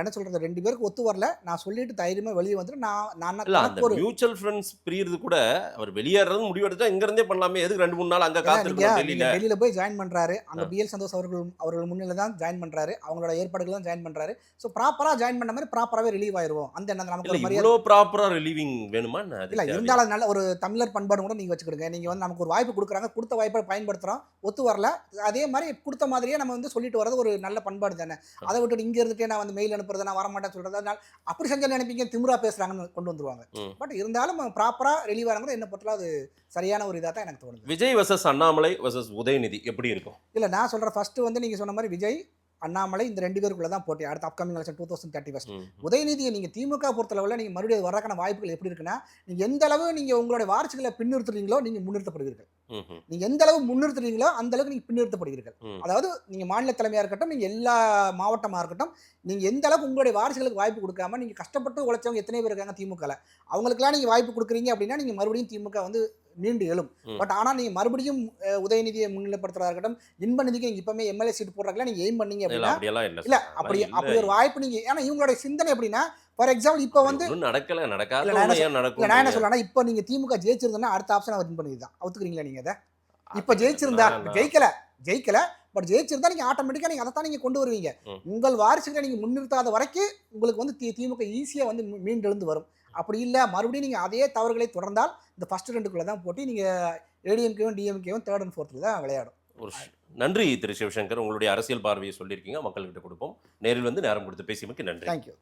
என்ன சொல்றது, 2 பேருக்கு ஒத்து வரல, நான் சொல்லிட்டு தைரியமா வெளியே வந்துட்டு நான் ஒரு மியூச்சுவல் ஃப்ரெண்ட்ஸ் பிரியறது கூட அவர் வெளியேறது முடிவெடுத்தா இங்க இருந்தே பண்ணலாமே, எதுக்கு 2-3 நாள் அங்க காத்திருக்கணும்? டெல்லியில போய் ஜாயின் பண்றாரு, அங்க பிஎல் சந்தோஷ் அவர்கள் முன்னிலை தான் ஜாயின் பண்றாரு, அவங்களோட ஏற்பாடுகள் தான் ஜாயின் பண்றாரு. சோ ப்ராப்பரா ஜாயின் பண்ண மாதிரி ப்ராப்பராவே ரிலீவ் ஆயிருவோம். அந்த என்ன நமக்கு ஒரு இவ்ளோ ப்ராப்பரா ரிலீவிங் வேணுமா? இல்ல இருந்தாலும் நல்ல ஒரு தமிழர் பண்பாடு கூட நீங்க வச்சுக்கிடுங்க. நீங்க வந்து நமக்கு ஒரு வாய்ப்பு கொடுக்குறாங்க, கொடுத்த வாய்ப்பை பயன்படுத்துறோம், ஒத்து வரல, அதே மாதிரி கொடுத்த மாதிரியே நம்ம வந்து சொல்லிட்டு வரது ஒரு நல்ல பண்பாடு தானே. அதை விட்டு இங்க இருந்துட்டு நான் வந்து மெயில் அனுப்புறது, நான் வரமாட்டேன் சொல்றது, அதனால அப்படி செஞ்சா நினைப்பீங்க திமிரா பேசுறாங்கன்னு கொண்டு வந்துருவாங்க. பட் இருந்தாலும் ப்ராப்பரா ரிலீவ் ஆனாங்க என்ன பொறுத்தல அது சரியான ஒரு இதா தான் எனக்கு தோணுது. விஜய் வர்சஸ் அண்ணாமலை வர்சஸ் உதயநிதி எப்படி இருக்கும்? இல்ல நான் சொல்றேன், ஃபர்ஸ்ட் வந்து நீங்க சொன்ன மாதிரி விஜய் அண்ணாமலை இந்த 2 பேருக்குள்ள தான் போட்டி அடுத்த அப்கமிங் எலெக்ஷன் 2031. உதயநிதியை நீங்க திமுக பொறுத்தளவில் நீங்க மறுபடியும் வரக்கான வாய்ப்புகள் எப்படி இருக்குன்னா, நீங்க எந்த அளவு நீங்க உங்களுடைய வாரிசுகளை பின்னிறுத்துறீங்களோ நீங்க முன்னிறுத்தப்படுவீர்கள். நீங்க எந்த அளவு முன்னிறுத்துறீங்களோ அந்த அளவுக்கு நீங்க பின்னிறுத்தப்படுவீர்கள். அதாவது நீங்க மாநில தலைமையா இருக்கட்டும், நீங்க எல்லா மாவட்டமா இருக்கட்டும், நீங்க எந்த அளவுக்கு உங்களுடைய வாரிசுகளுக்கு வாய்ப்பு கொடுக்காம நீங்க கஷ்டப்பட்டு உழைச்சவங்க எத்தனை பேர் இருக்காங்க திமுகல, அவங்களுக்குலாம் நீங்க வாய்ப்பு கொடுக்குறீங்க அப்படின்னா நீங்க மறுபடியும் திமுக வந்து மீண்டு எழும். பட் ஆனால் நீங்கள் மறுபடியும் உதயநிதியை முன்னிலைப்படுத்துறதா இருக்கட்டும், இன்பநிதிக்கு நீங்கள் இப்பவுமே எம்எல்ஏ சீட் போடுறாங்களா நீங்கள் எய்ம் பண்ணீங்க அப்படின்னா இல்லை, அப்படி ஒரு வாய்ப்பு நீங்கள், ஏன்னா இவங்களுடைய சிந்தனை எப்படின்னா, ஃபார் எக்ஸாம்பிள் இப்போ வந்து நான் என்ன சொல்றேன்னா, இப்போ நீங்கள் திமுக ஜெயிச்சிருந்தா அடுத்த ஆப்ஷன் அவர் வின் பண்ணி தான் ஒத்துக்கிறீங்களா? நீங்கள் அதை இப்போ ஜெயிச்சிருந்தா ஜெயிக்கல பட் ஜெயிச்சிருந்தா நீங்கள் ஆட்டோமேட்டிக்காக நீங்கள் அதை தான் நீங்கள் கொண்டு வருவீங்க. உங்கள் வாரிசுகளை நீங்கள் முன்னிறுத்தாத வரைக்கும் உங்களுக்கு வந்து திமுக ஈஸியாக வந்து மீண்டெழுந்து வரும். அப்படி இல்லை மறுபடியும் நீங்கள் அதே தவறுகளை தொடர்ந்தால் இந்த ஃபர்ஸ்ட் 2க்குள்ள தான் போட்டி, நீங்கள் ஏடிஎம்கேவும் டிஎம்கேவும் 3rd and 4th தான் விளையாடும். நன்றி திரு சிவசங்கர், உங்களுடைய அரசியல் பார்வையை சொல்லியிருக்கீங்க, மக்கள்கிட்ட கொடுப்போம். நேரில் வந்து நேரம் கொடுத்து பேசியமைக்கு நன்றி. தேங்க்யூ.